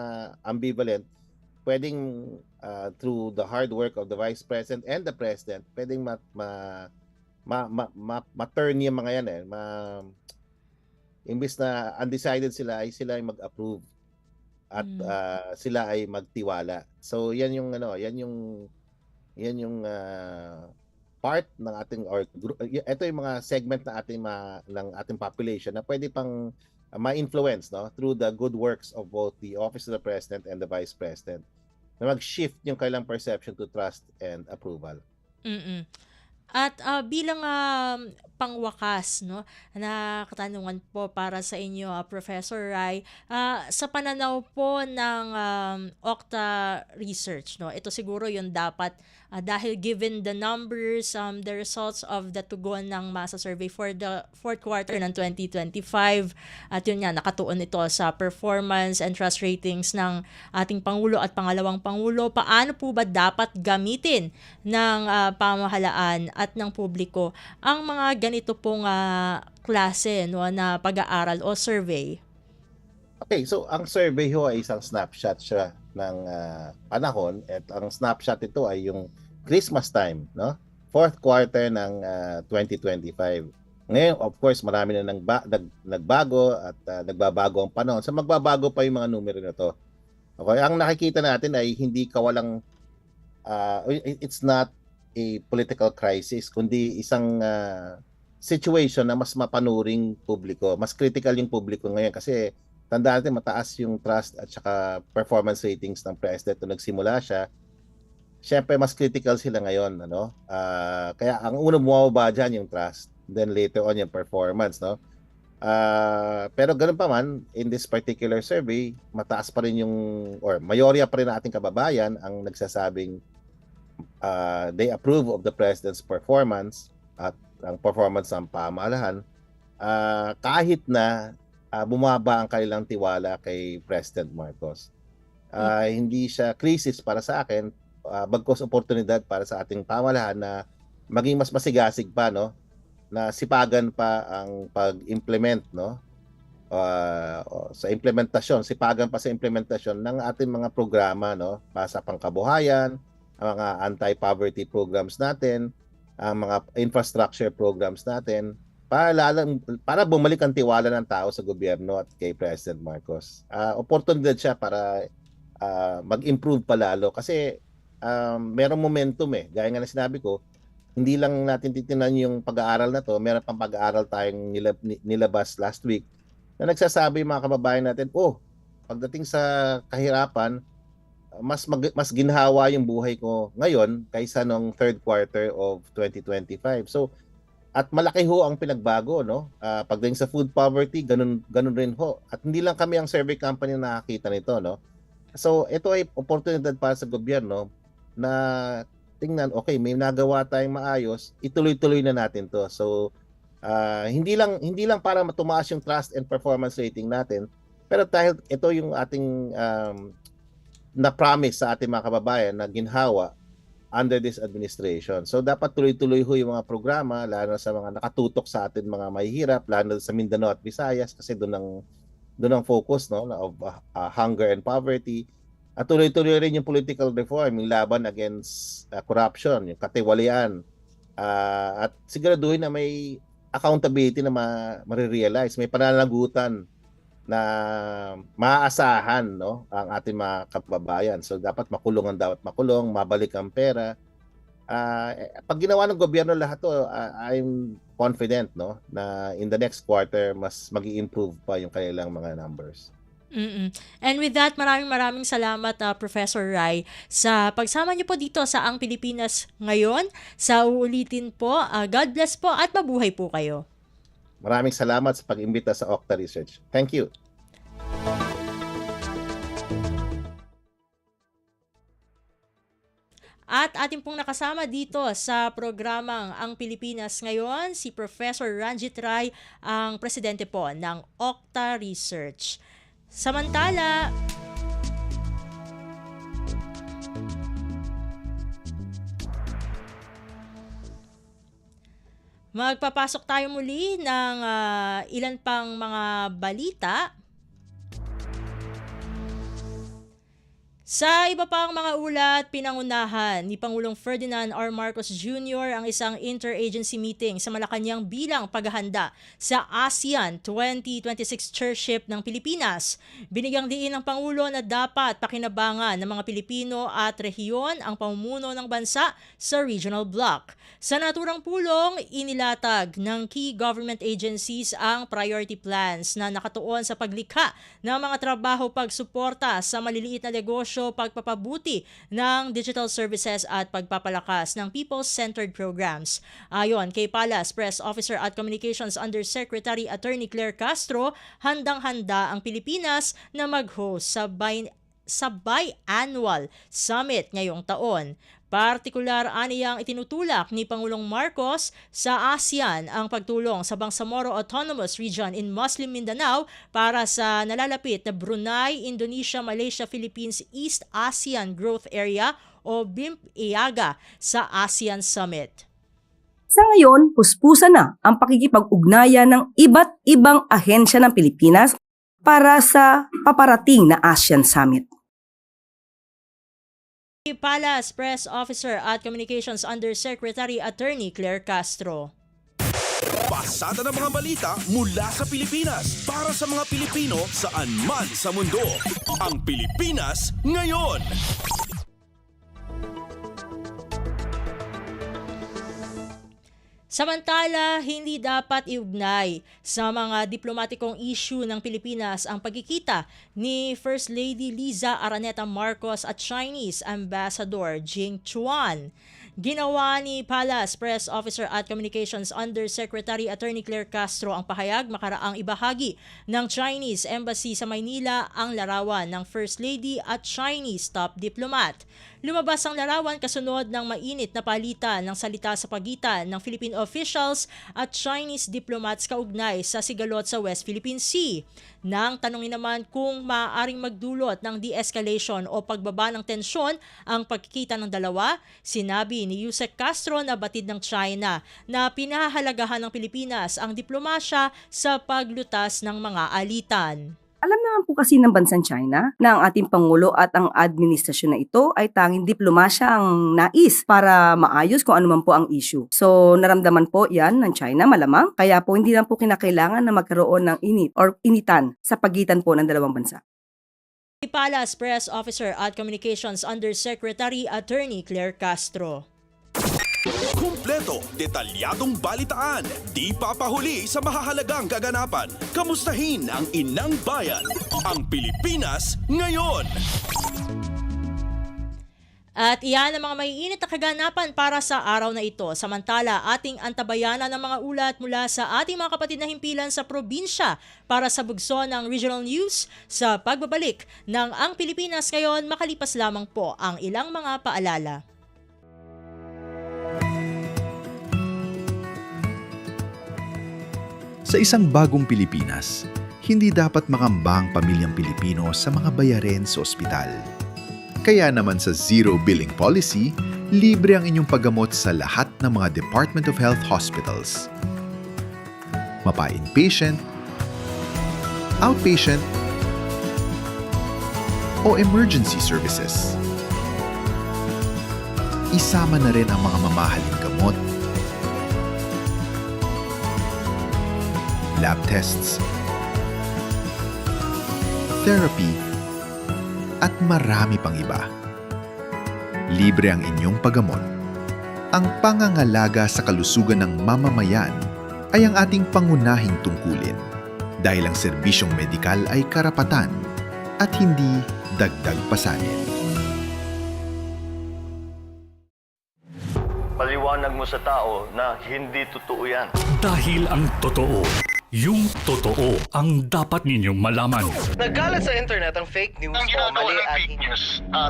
ambivalent pwedeng through the hard work of the Vice President and the President pwedeng ma-turn yung mga yan imbis na undecided sila ay mag-approve at sila ay magtiwala. So yan yung part ng ating ito yung mga segment na ng ating population na pwede pang ma-influence no through the good works of both the Office of the President and the Vice President na mag-shift yung kailang perception to trust and approval. At bilang pangwakas no na katanungan po para sa inyo Professor Rai, sa pananaw po ng Okta Research no, ito siguro yung dapat dahil given the numbers, the results of the tugon ng masa survey for the fourth quarter ng 2025 at yun nga nakatuon ito sa performance and trust ratings ng ating Pangulo at Pangalawang Pangulo. Paano po ba dapat gamitin ng pamahalaan at ng publiko ang mga ganito pong klase no, na pag-aaral o survey? Okay, so ang survey ay isang snapshot siya ng panahon at ang snapshot ito ay yung Christmas time, no? Fourth quarter ng 2025. Ngayon, of course, marami na nagbago at nagbabago ang panahon. So magbabago pa yung mga numero na to. Okay, ang nakikita natin ay hindi kawalang it's not a political crisis kundi isang situation na mas mapanuring publiko, mas critical yung publiko ngayon kasi tandaan natin mataas yung trust at saka performance ratings ng president nung nagsimula siya. Siyempre mas critical sila ngayon, ano? Kaya ang unang bumababa diyan yung trust, then later on yung performance, no? Pero ganoon pa man, in this particular survey, mataas pa rin yung or mayorya pa rin ng ating kababayan ang nagsasabing they approve of the president's performance at ang performance ng pamahalaan kahit na bumaba ang kanilang tiwala kay President Marcos. Hindi siya crisis para sa akin, bagkus oportunidad para sa ating pamahalaan na maging mas masigasig pa, no? Na sipagan pa ang pag-implement, no? Sa implementasyon, sipagan pa sa implementasyon ng ating mga programa, no? Para sa pangkabuhayan, ang mga anti-poverty programs natin, ang mga infrastructure programs natin, para bumalik ang tiwala ng tao sa gobyerno at kay President Marcos. Oportunidad siya para mag-improve pa lalo kasi merong momentum eh. Gaya nga na sinabi ko, hindi lang natin titinan yung pag-aaral na to, meron pang pag-aaral tayong nilabas last week na nagsasabi mga kababayan natin, pagdating sa kahirapan, mas ginhawa yung buhay ko ngayon kaysa nung third quarter of 2025. So, at malaki ho ang pinagbago, no? Pagdating sa food poverty, ganun rin ho. At hindi lang kami ang survey company na nakakita nito, no? So, ito ay oportunidad para sa gobyerno na tingnan, okay, may nagawa tayong maayos, ituloy-tuloy na natin to. So, hindi lang para matumaas yung trust and performance rating natin, pero dahil ito yung ating na-promise sa ating mga kababayan na ginhawa under this administration. So dapat tuloy-tuloy ho yung mga programa, lalo na sa mga nakatutok sa atin mga mahihirap, lalo na sa Mindanao at Visayas kasi doon ang focus no of hunger and poverty. At tuloy-tuloy rin yung political reform, yung laban against corruption, yung katiwalian. At siguraduhin na may accountability na marirealize, may pananagutan na maaasahan no ang ating mga kababayan. So dapat makulong ang dapat makulong, mabalik ang pera. Pag ginawa ng gobyerno lahat to, I'm confident no na in the next quarter mas magi-improve pa yung kanilang mga numbers. And with that, maraming salamat Professor Rai sa pagsama niyo po dito sa Ang Pilipinas Ngayon. Sa uulitin po, God bless po at mabuhay po kayo. Maraming salamat sa pag-imbita sa Okta Research. Thank you. At ating pong nakasama dito sa programang Ang Pilipinas Ngayon, si Professor Ranjit Rai, ang presidente po ng Okta Research. Samantala, magpapasok tayo muli ng ilan pang mga balita. Sa iba pang mga ulat, pinangunahan ni Pangulong Ferdinand R. Marcos Jr. ang isang interagency meeting sa Malacanang bilang paghahanda sa ASEAN 2026 Chairship ng Pilipinas. Binigyang diin ng Pangulo na dapat pakinabangan ng mga Pilipino at rehiyon ang pamumuno ng bansa sa regional bloc. Sa naturang pulong, inilatag ng key government agencies ang priority plans na nakatuon sa paglikha ng mga trabaho pagsuporta sa maliliit na negosyo, pagpapabuti ng digital services at pagpapalakas ng people-centered programs. Ayon kay Palace Press Officer at Communications Undersecretary Attorney Claire Castro, handang-handa ang Pilipinas na mag-host sa biannual summit ngayong taon. Partikular aniyang itinutulak ni Pangulong Marcos sa ASEAN ang pagtulong sa Bangsamoro Autonomous Region in Muslim Mindanao para sa nalalapit na Brunei, Indonesia, Malaysia, Philippines East ASEAN Growth Area o BIMP-EAGA sa ASEAN Summit. Sa ngayon, puspusan na ang pakikipag-ugnayan ng iba't ibang ahensya ng Pilipinas para sa paparating na ASEAN Summit. Palace Press Officer at Communications Undersecretary Attorney Claire Castro. Pasada ng mga balita mula sa Pilipinas para sa mga Pilipino saan man sa mundo. Ang Pilipinas Ngayon. Samantala, hindi dapat iugnay sa mga diplomatikong issue ng Pilipinas ang pagkikita ni First Lady Liza Araneta Marcos at Chinese Ambassador Jing Chuan. Ginawa ni Palace Press Officer at Communications Undersecretary Attorney Claire Castro ang pahayag makaraang ibahagi ng Chinese Embassy sa Maynila ang larawan ng First Lady at Chinese top diplomat. Lumabas ang larawan kasunod ng mainit na palitan ng salita sa pagitan ng Philippine officials at Chinese diplomats kaugnay sa sigalot sa West Philippine Sea. Nang tanungin naman kung maaaring magdulot ng de-escalation o pagbaba ng tensyon ang pagkikita ng dalawa, sinabi ni Yusek Castro na batid ng China na pinahahalagahan ng Pilipinas ang diplomasya sa paglutas ng mga alitan. Alam naman po kasi ng bansang China na ang ating Pangulo at ang administrasyon na ito ay tanging diplomasya ang nais para maayos kung ano man po ang issue. So naramdaman po yan ng China malamang, kaya po hindi lang po kinakailangan na magkaroon ng init or initan sa pagitan po ng dalawang bansa. Palace Press Officer at Communications Undersecretary Attorney Claire Castro. Kumpleto, detalyadong balitaan, di papahuli sa mahahalagang kaganapan. Kamustahin ang inang bayan, ang Pilipinas Ngayon. At iyan ang mga maiinit na kaganapan para sa araw na ito. Samantala, ating antabayanan ng mga ulat mula sa ating mga kapatid na himpilan sa probinsya para sa bugso ng regional news sa pagbabalik ng Ang Pilipinas Ngayon, makalipas lamang po ang ilang mga paalala. Sa isang bagong Pilipinas, hindi dapat makambang pamilyang Pilipino sa mga bayarin sa ospital. Kaya naman sa Zero Billing Policy, libre ang inyong paggamot sa lahat ng mga Department of Health hospitals. Mapa-inpatient, outpatient, o emergency services. Isama na rin ang mga mamahaling gamot, lab tests, therapy, at marami pang iba. Libre ang inyong paggamot. Ang pangangalaga sa kalusugan ng mamamayan ay ang ating pangunahing tungkulin dahil ang serbisyong medikal ay karapatan at hindi dagdag pasanin. Paliwanag mo sa tao na hindi totoo yan. Dahil ang totoo, yung totoo ang dapat ninyong malaman. Nagkalat sa internet ang fake news Ang ginagawa ng fake news,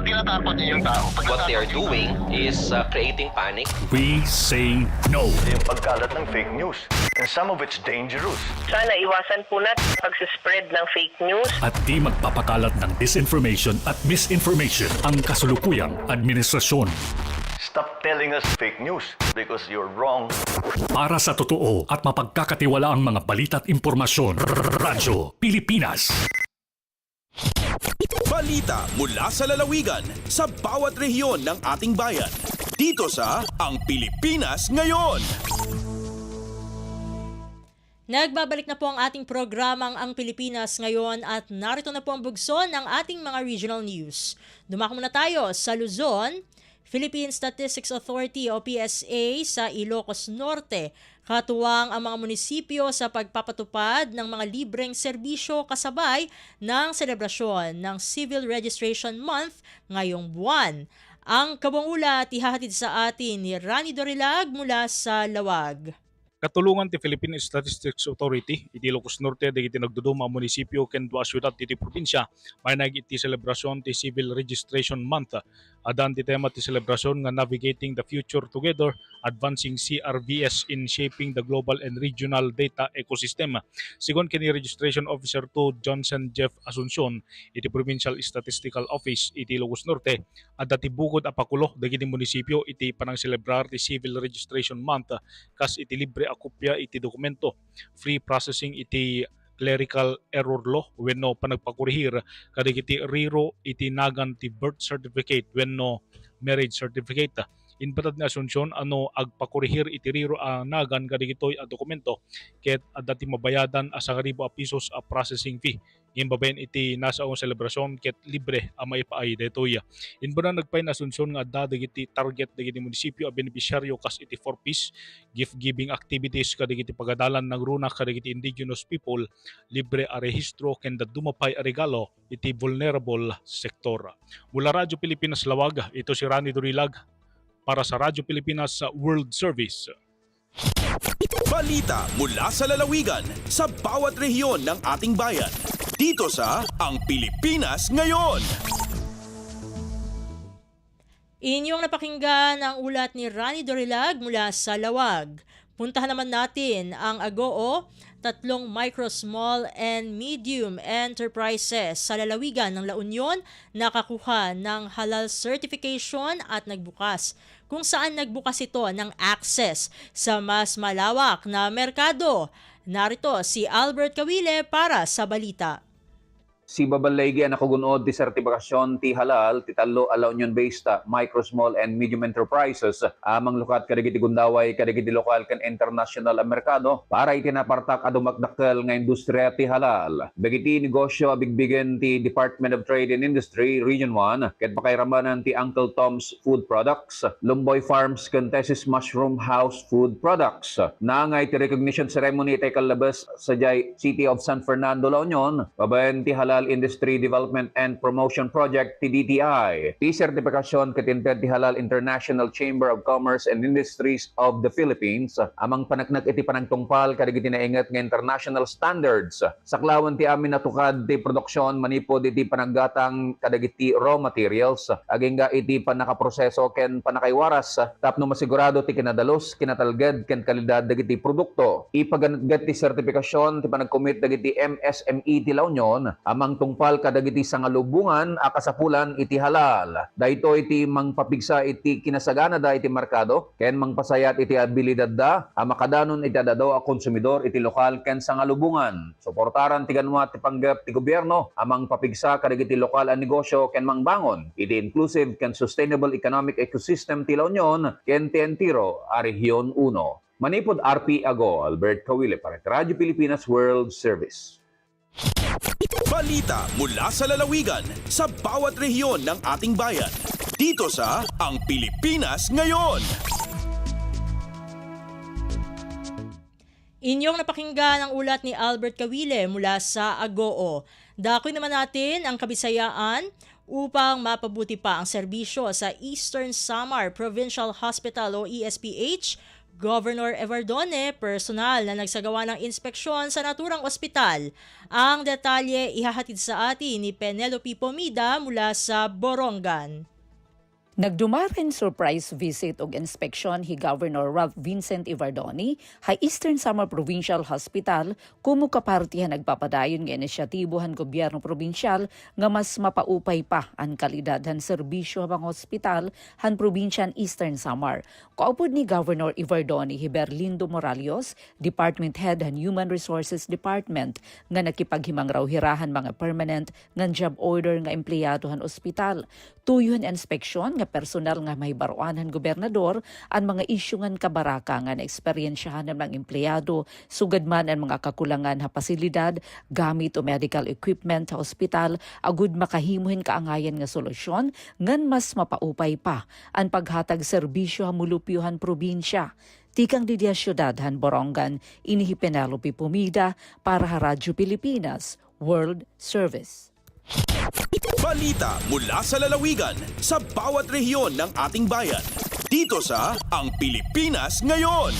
tinatakot niyo yung tao. What they are doing is creating panic. We say no. Yung pagkalat ng fake news. And some of it's dangerous. Sana iwasan po natin pagsispread ng fake news. At di magpapakalat ng disinformation at misinformation ang kasulukuyang administrasyon. Stop telling us fake news because you're wrong. Para sa totoo at mapagkakatiwalaang mga balita at impormasyon, Radyo Pilipinas. Balita mula sa lalawigan sa bawat rehiyon ng ating bayan. Dito sa Ang Pilipinas Ngayon. Nagbabalik na po ang ating programang Ang Pilipinas Ngayon at narito na po ang bugso ng ating mga regional news. Dumako muna tayo sa Luzon. Philippine Statistics Authority o PSA sa Ilocos Norte. Katuwang ang mga munisipyo sa pagpapatupad ng mga libreng serbisyo kasabay ng selebrasyon ng Civil Registration Month ngayong buwan. Ang kabuang ulat ihahatid sa atin ni Rani Dorilag mula sa Lawag. Katulungan ti Philippine Statistics Authority, iti Ilocos Norte, dagiti nagduduma munisipyo ken dua syudad iti probinsya, may iti selebrasyon ti Civil Registration Month. Adan ti tema ti selebrasyon nga Navigating the Future Together, Advancing CRVS in Shaping the Global and Regional Data Ecosystem. Sigon kini Registration Officer 2 Johnson Jeff Asuncion, iti Provincial Statistical Office iti Ilocos Norte, adda ti bukod apakulo dagiti munisipyo iti panang celebrar ti Civil Registration Month kas iti libre akopya iti dokumento, free processing iti clerical error law wenno panagpakurihir kadagiti riro iti nagan ti birth certificate wenno marriage certificate. Inpatad ni Asuncion agpakurihir iti riro nagan kadagitoy a dokumento ket adda ti mabayadan a 1,000 pesos a processing fee. Imbabayan iti nasaong selebrasyon ket libre a maipaay detoy. Inbana nagpay na Asuncion nga adda dagiti target dagiti munisipyo a beneficiaryo kas iti 4Ps, gift giving activities kadagiti pagadalan ng runa kadagiti indigenous people, libre a rehistro ken dumapay a regalo iti vulnerable sektor. Mula Radyo Pilipinas Lawag, ito si Rani Dorilag para sa Radyo Pilipinas World Service. Balita mula sa lalawigan sa bawat rehiyon ng ating bayan. Dito sa Ang Pilipinas Ngayon. Inyong napakinggan ang ulat ni Rani Dorilag mula sa Lawag. Puntahan naman natin ang AGOO, 3 micro, small, and medium enterprises sa lalawigan ng La Union nakakuha ng halal certification at nagbukas. Kung saan nagbukas ito ng access sa mas malawak na merkado. Narito si Albert Kawile para sa balita. Si babalaygi ang nakagunod ti sertifikasyon ti halal ti talo a La Union-based micro, small, and medium enterprises amang lukat kadagiti gundaway kadagiti lokal ken international a merkado para iti napartak a dumakdakkel nga industriya ti halal. Dagiti negosyo bigbigen ti Department of Trade and Industry Region 1 ket pakairamanan ti Uncle Tom's Food Products, Lumboy Farms ken Tesis Mushroom House Food Products. Nangay ti recognition ceremony iti kalabas sa City of San Fernando, La Union, babayan ti halal Industry Development and Promotion Project (DTI). Ti sertifikasyon katinted ti Halal International Chamber of Commerce and Industries of the Philippines amang panaknak iti panagtungpal kadagiti naingat nga international standards. Saklawan ti amin natukad ti produksyon manipod iti panaggatang kadagiti raw materials aging iti panakaproseso ken panakaiwaras tapno masigurado ti kinadalos, kinatalged ken kalidad dagiti produkto. Ipaganat ti sertifikasyon ti panagcommit dagiti MSME ti La Union amang mang tungpal kadagiti sangalubungan akasapulan iti halal. Dayto iti mangpapigsa iti kinasagana da iti merkado ken mangpasayat iti abilidad da makadanon iti adadaw a konsumidor iti lokal ken sangalubungan. Suportaran ti ganwa ti panggap ti gobyerno amang papigsa kadagiti lokal a negosyo ken mangbangon iti inclusive ken sustainable economic ecosystem ti La Union ken ti entiro a Rehiyon 1. Manipod RP Ago, Albert Kawile para Radyo Pilipinas World Service. Balita mula sa lalawigan sa bawat rehiyon ng ating bayan. Dito sa Ang Pilipinas Ngayon. Inyong napakinggan ang ulat ni Albert Kawile mula sa Agoo. Dakoy naman natin ang Kabisayaan upang mapabuti pa ang serbisyo sa Eastern Samar Provincial Hospital o ESPH. Governor Evardone, personal na nagsagawa ng inspeksyon sa naturang ospital. Ang detalye ihahatid sa atin ni Penelope Pomida mula sa Borongan. Nagdumarin surprise visit ug inspeksyon hi Governor Ralph Vincent Evardone hay Eastern Samar Provincial Hospital kumu kapartihan nagpapadayon nga inisyatibo han gobyerno probinsyal nga mas mapaupay pa ang kalidad han serbisyo ng hospital han probinsyan Eastern Samar. Kaupod ni Governor Evardone hi Berlindo Moralios, Department Head han Human Resources Department nga nakipaghimang raw hirahan mga permanent nga job order nga empleyado han ospital. Tuyon inspeksyon nga personal nga may baruanan gobernador ang mga isyu ngan kabaraka nga naeksperyensyahan ng mga empleyado, sugad man ang mga kakulangan ha pasilidad, gamit o medical equipment sa ospital, agud makahimuhin kaangayan nga solusyon ngan mas mapaupay pa ang paghatag serbisyo ha mulupyuhan probinsya. Tikang Didia Syudad han Borongan, inihi Penelope Pomida para sa Radyo Pilipinas World Service. Balita mula sa lalawigan sa bawat rehiyon ng ating bayan. Dito sa Ang Pilipinas Ngayon.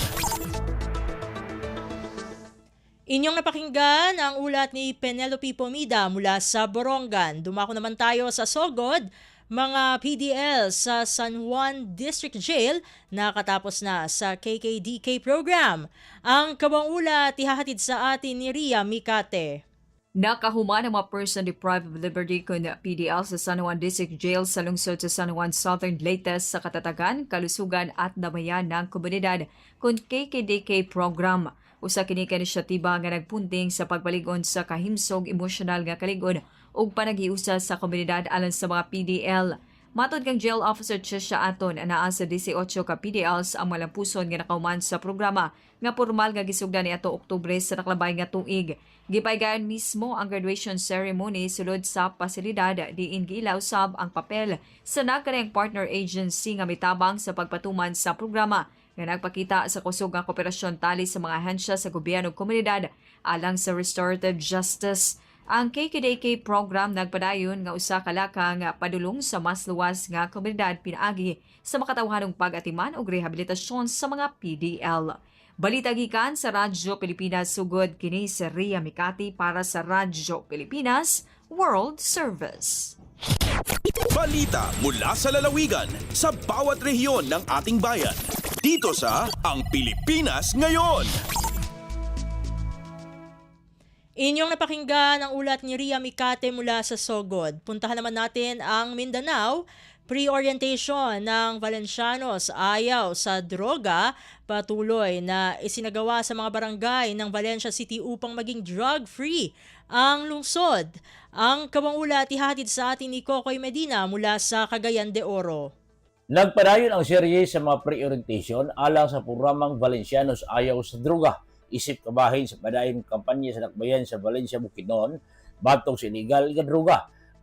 Inyong napakinggan ang ulat ni Penelope Pomida mula sa Borongan. Dumako naman tayo sa Sogod. Mga PDL sa San Juan District Jail nakatapos na sa KKDK program. Ang kabang ulat ihahatid sa atin ni Ria Mikate. Nakahuman ang mga person deprived of liberty kun PDL sa San Juan District Jail sa lungsod sa San Juan Southern Leytes sa katatagan, kalusugan at damayan ng komunidad kun KKDK program. Usa kini ka inisyatiba nga nagpunting sa pagpaligon sa kahimsog emosyonal nga kalig-on ug panagiusa sa komunidad alang sa mga PDL. Matod kang Jail Officer Chesha Aton, anaa sa 18 ka PDLs ang malampuson nga nakauman sa programa nga formal nga gisugdan ni ato Oktubre sa naklabay nga tuig. Gipaygayon mismo ang graduation ceremony sulod sa pasilidad diin giilaw sab ang papel sa nakareng partner agency nga mitabang sa pagpatuman sa programa nga nagpakita sa kusog nga kooperasyon tali sa mga ahensya sa gobyerno ug komunidad alang sa restorative justice. Ang KKDK program nagpadayon nga usa ka lakang padulong sa mas luwas nga komunidad pinaagi sa makatawhanong pag-atiman ug rehabilitasyon sa mga PDL. Balita gikan sa Radyo Pilipinas sugod kini si Ria Mikati para sa Radyo Pilipinas World Service. Balita mula sa lalawigan sa bawat rehiyon ng ating bayan. Dito sa Ang Pilipinas Ngayon. Inyong napakinggan ang ulat ni Ria Mikate mula sa Sogod. Puntahan naman natin ang Mindanao. Pre-orientation ng Valencianos ayaw sa droga patuloy na isinagawa sa mga barangay ng Valencia City upang maging drug-free ang lungsod. Ang kabang ulat ihatid sa atin ni Kokoy Medina mula sa Cagayan de Oro. Nagpadayon ang serye sa mga pre-orientation alang sa programang Valencianos ayaw sa droga. Isip kabahin sa padayon kampanya sa Nakbayan sa Valencia, Bukidnon, batong sa illegal nga droga.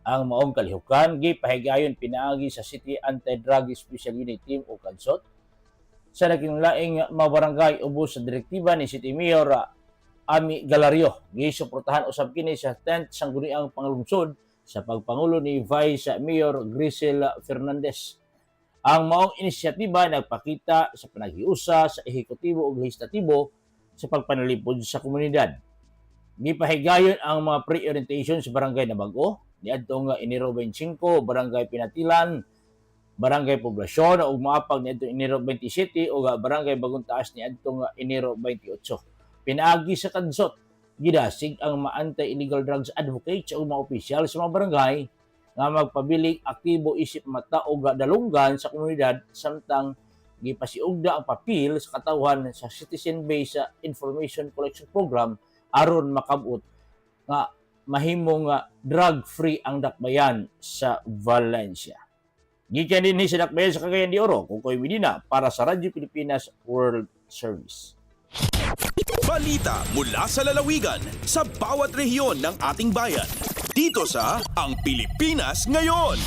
Ang maong kalihukan, gipahigayon pinaagi sa City Anti-Drug Special Unit Team o KADSOT. Sa naging laing mga barangay ubos sa direktiba ni City Mayor Ami Galario. Gisuportahan usab kini sa 10th sangguniang panglungsod sa pagpangulo ni Vice Mayor Grisel Fernandez. Ang maong inisyatiba nagpakita sa panaghiusa sa ehekutibo ug lehislatibo sa pagpanalipod sa komunidad. Gipahigayon ang mga pre-orientation sa barangay na Bago, niadtong Enero 25, barangay Pinatilan, barangay Poblasyon ug maapag niadtong Enero 27 ug barangay Bagong Taas niadtong Enero 28. Pinaagi sa KADSOT gidasig ang mga anti-illegal drugs advocates o mga opisyal sa mga barangay nga magpabiling aktibo isip mata o dalunggan sa komunidad samtang gipasiugda ang papel sa katawhan sa citizen-based information collection program aron makabot nga mahimong drug-free ang dakbayan sa Valencia. Gikan din sa dakbayan sa Cagayan de Oro, Kukoy Medina para sa Radyo Pilipinas World Service. Balita mula sa lalawigan sa bawat rehiyon ng ating bayan. Dito sa Ang Pilipinas Ngayon.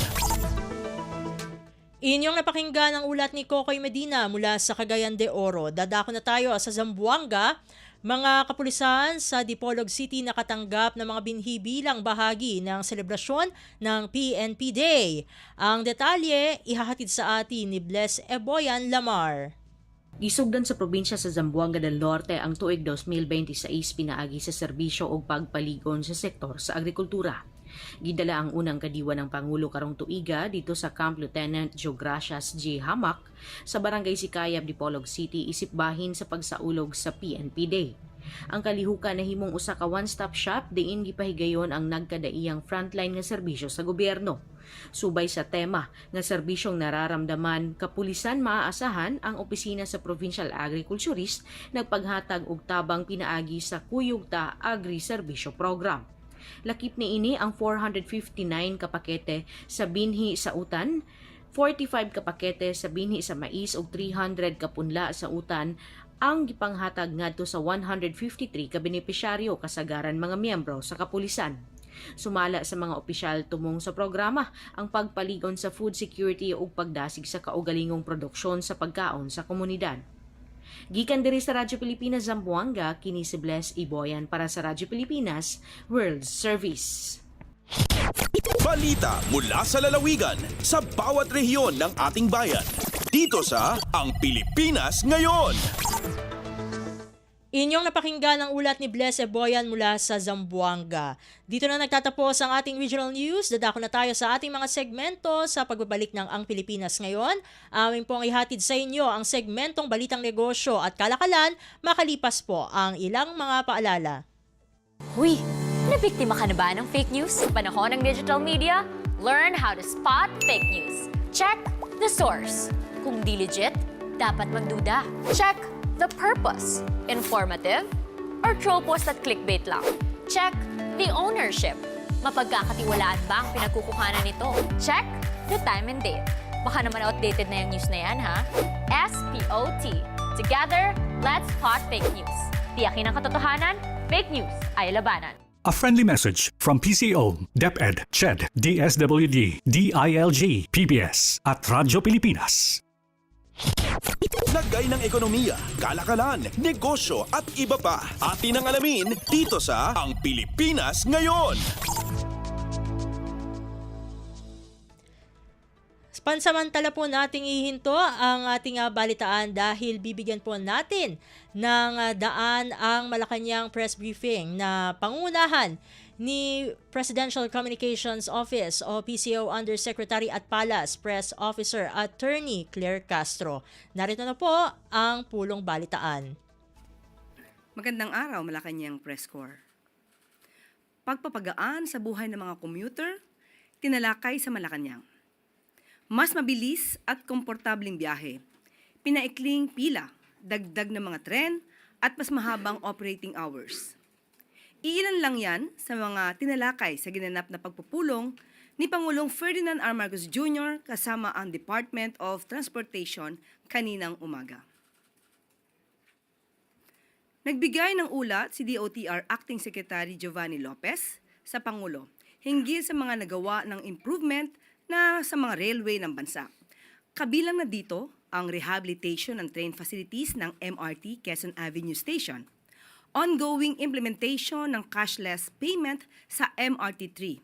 Inyong napakinggan ang ulat ni Kokoy Medina mula sa Cagayan de Oro. Dadako na tayo sa Zamboanga. Mga kapulisan sa Dipolog City nakatanggap ng mga binhi bilang bahagi ng selebrasyon ng PNP Day. Ang detalye ihahatid sa atin ni Bless Eboyan Lamar. Gisugdan sa probinsya sa Zamboanga del Norte ang tuig 2026 pinaagi sa serbisyo o pagpaligon sa sektor sa agrikultura. Gidala ang unang kadiwa ng Pangulo karong tuiga dito sa Camp Lieutenant Geogracias J. Hamak sa Barangay Sikayab, Dipolog City isip bahin sa pagsaulog sa PNP Day. Ang kalihukan na himong usa ka one-stop shop diin gipahigayon ang nagkadaiyang frontline nga serbisyo sa gobyerno. Subay sa tema nga serbisyong nararamdaman kapulisan maaasahan ang opisina sa Provincial Agriculturist nagpaghatag og tabang pinaagi sa Kuyugta Agri-Serbisyo Program. Lakip ni ini ang 459 ka pakete sa binhi sa utan, 45 ka pakete sa binhi sa mais ug 300 ka punla sa utan ang gipanghatag ngadto sa 153 ka benepisyaryo kasagaran mga miyembro sa kapulisan. Sumala sa mga opisyal tumong sa programa ang pagpaligon sa food security ug pagdasig sa kaugalingong produksyon sa pagkaon sa komunidad. Gikan diri sa Radyo Pilipinas Zamboanga, kini si Bless Eboyan para sa Radyo Pilipinas World Service. Balita mula sa lalawigan sa bawat rehiyon ng ating bayan. Dito sa Ang Pilipinas Ngayon. Inyong napakinggan ang ulat ni Bless Eboyan mula sa Zamboanga. Dito na nagtatapos ang ating regional news. Dadako na tayo sa ating mga segmento sa pagbabalik ng Ang Pilipinas Ngayon. Amin pong ihatid sa inyo ang segmentong Balitang Negosyo at Kalakalan, makalipas po ang ilang mga paalala. Huy, nabiktima ka na ba ng fake news sa panahon ng digital media? Learn how to spot fake news. Check the source. Kung di legit, dapat magduda. Check the purpose. Informative or troll post at clickbait lang. Check the ownership. Mapagkakatiwalaan ba ang pinagkukuhanan nito? Check the time and date. Baka naman outdated na yung news na yan, ha? SPOT. Together, let's spot fake news. Tiyakin ang katotohanan, fake news ay labanan. A friendly message from PCO, DepEd, CHED, DSWD, DILG, PBS at Radyo Pilipinas. Lagay ng ekonomiya, kalakalan, negosyo at iba pa. Atin ang alamin dito sa Ang Pilipinas Ngayon. Pansamantala po nating ihinto ang ating balitaan dahil bibigyan po natin ng daan ang Malacanang press briefing na pangunahan ni Presidential Communications Office o PCO Undersecretary at Palas Press Officer Attorney Claire Castro. Narito na po ang pulong balitaan. Magandang araw, Malacanang Press Corps. Pagpapagaan sa buhay ng mga commuter, tinalakay sa Malacanang. Mas mabilis at komportableng biyahe, pinaikling pila, dagdag na mga tren, at mas mahabang operating hours. Iilan lang yan sa mga tinalakay sa ginanap na pagpupulong ni Pangulong Ferdinand R. Marcos Jr. kasama ang Department of Transportation kaninang umaga. Nagbigay ng ulat si DOTR Acting Secretary Giovanni Lopez sa Pangulo hinggil sa mga nagawa ng improvement na sa mga railway ng bansa. Kabilang na dito ang rehabilitation ng train facilities ng MRT Quezon Avenue Station, ongoing implementation ng cashless payment sa MRT-3,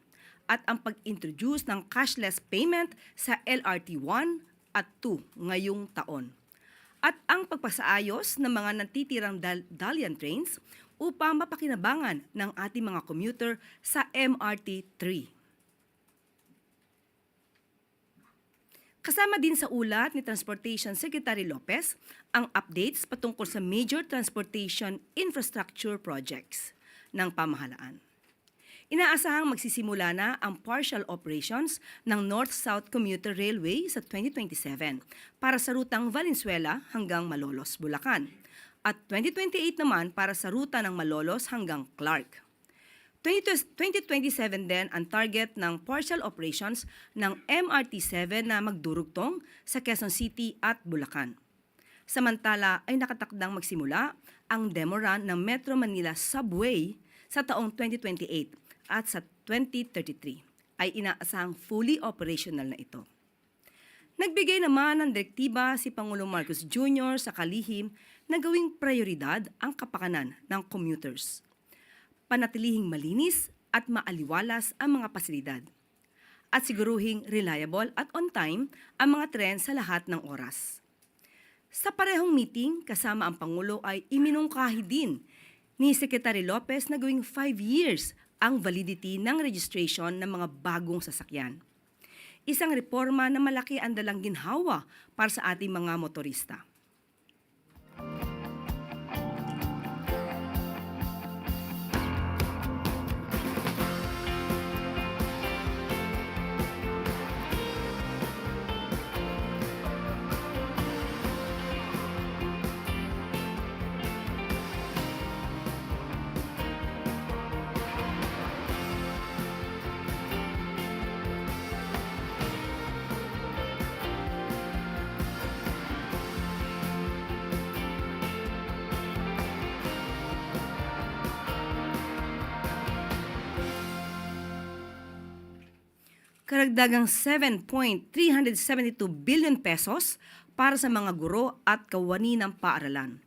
at ang pag-introduce ng cashless payment sa LRT-1 at 2 ngayong taon. At ang pagpasaayos ng mga natitirang Dalian trains upang mapakinabangan ng ating mga commuter sa MRT-3. Kasama din sa ulat ni Transportation Secretary Lopez ang updates patungkol sa major transportation infrastructure projects. ng pamahalaan. Inaasahang magsisimula na ang partial operations ng North-South Commuter Railway sa 2027 para sa rutang Valenzuela hanggang Malolos, Bulacan, at 2028 naman para sa ruta ng Malolos hanggang Clark. 2027 din ang target ng partial operations ng MRT-7 na magdurugtong sa Quezon City at Bulacan. Samantala ay nakatakdang magsimula ang demo run ng Metro Manila Subway sa taong 2028 at sa 2033 ay inaasahang fully operational na ito. Nagbigay naman ng direktiba si Pangulong Marcos Jr. sa kalihim na gawing prioridad ang kapakanan ng commuters. Panatilihing malinis at maaliwalas ang mga pasilidad. At siguruhing reliable at on time ang mga tren sa lahat ng oras. Sa parehong meeting, kasama ang Pangulo ay iminungkahi din ni Secretary Lopez na gawing 5 years ang validity ng registration ng mga bagong sasakyan. Isang reforma na malaki ang dalang ginhawa para sa ating mga motorista. Karagdagang 7.372 billion pesos para sa mga guro at kawani ng paaralan.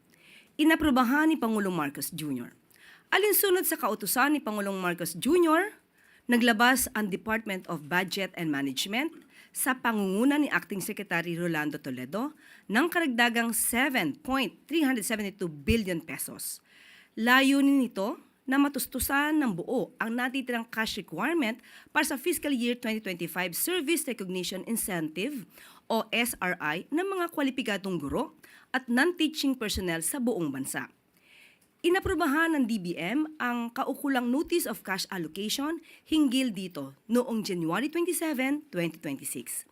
Inaprubahan ni Pangulong Marcos Jr. Alinsunod sa kautusan ni Pangulong Marcos Jr., naglabas ang Department of Budget and Management sa pangunguna ni Acting Secretary Rolando Toledo ng karagdagang 7.372 billion pesos. Layunin nito na matustusan ng buo ang natitirang cash requirement para sa fiscal year 2025 Service Recognition Incentive o SRI ng mga kwalipikadong guro at non-teaching personnel sa buong bansa. Inaprubahan ng DBM ang kaukulang Notice of Cash Allocation hinggil dito noong January 27, 2026.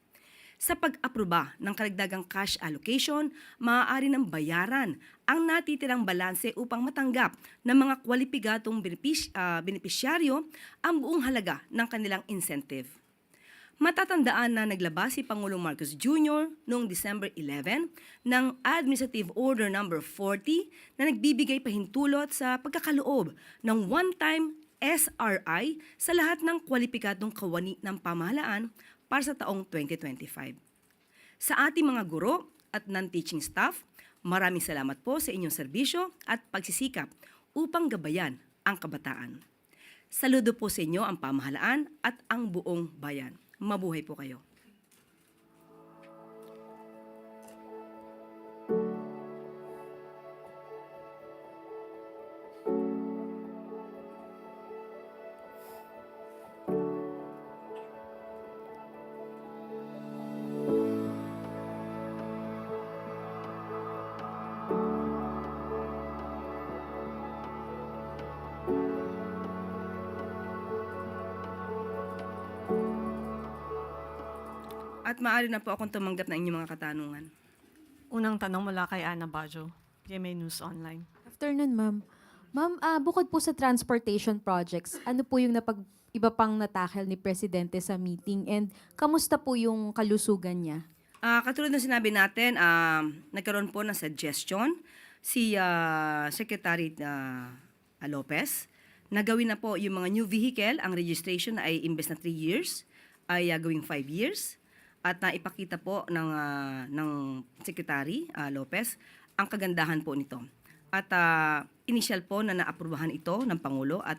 Sa pag-aproba ng karagdagang cash allocation, maaari ng bayaran ang natitirang balanse upang matanggap ng mga kwalipikadong benepisyaryo ang buong halaga ng kanilang incentive. Matatandaan na naglabas si Pangulong Marcos Jr. noong December 11 ng Administrative Order No. 40 na nagbibigay pahintulot sa pagkakaloob ng one-time SRI sa lahat ng kwalipikadong kawani ng pamahalaan para sa taong 2025. Sa ating mga guro at non-teaching staff, maraming salamat po sa inyong serbisyo at pagsisikap upang gabayan ang kabataan. Saludo po sa inyo ang pamahalaan at ang buong bayan. Mabuhay po kayo. At maaari na po akong tumanggap ng inyong mga katanungan. Unang tanong mula kay Ana Bajo, GMA News Online. Afternoon, ma'am. Ma'am, bukod po sa transportation projects, ano po yung iba pang natakel ni Presidente sa meeting and kamusta po yung kalusugan niya? Katulad ng sinabi natin, nagkaroon po ng suggestion si Secretary Lopez na gawin na po yung mga new vehicle, ang registration ay imbes na 3 years, ay gawing 5 years. At naipakita po ng Secretary Lopez ang kagandahan po nito. At initial po na naaprubahan ito ng Pangulo at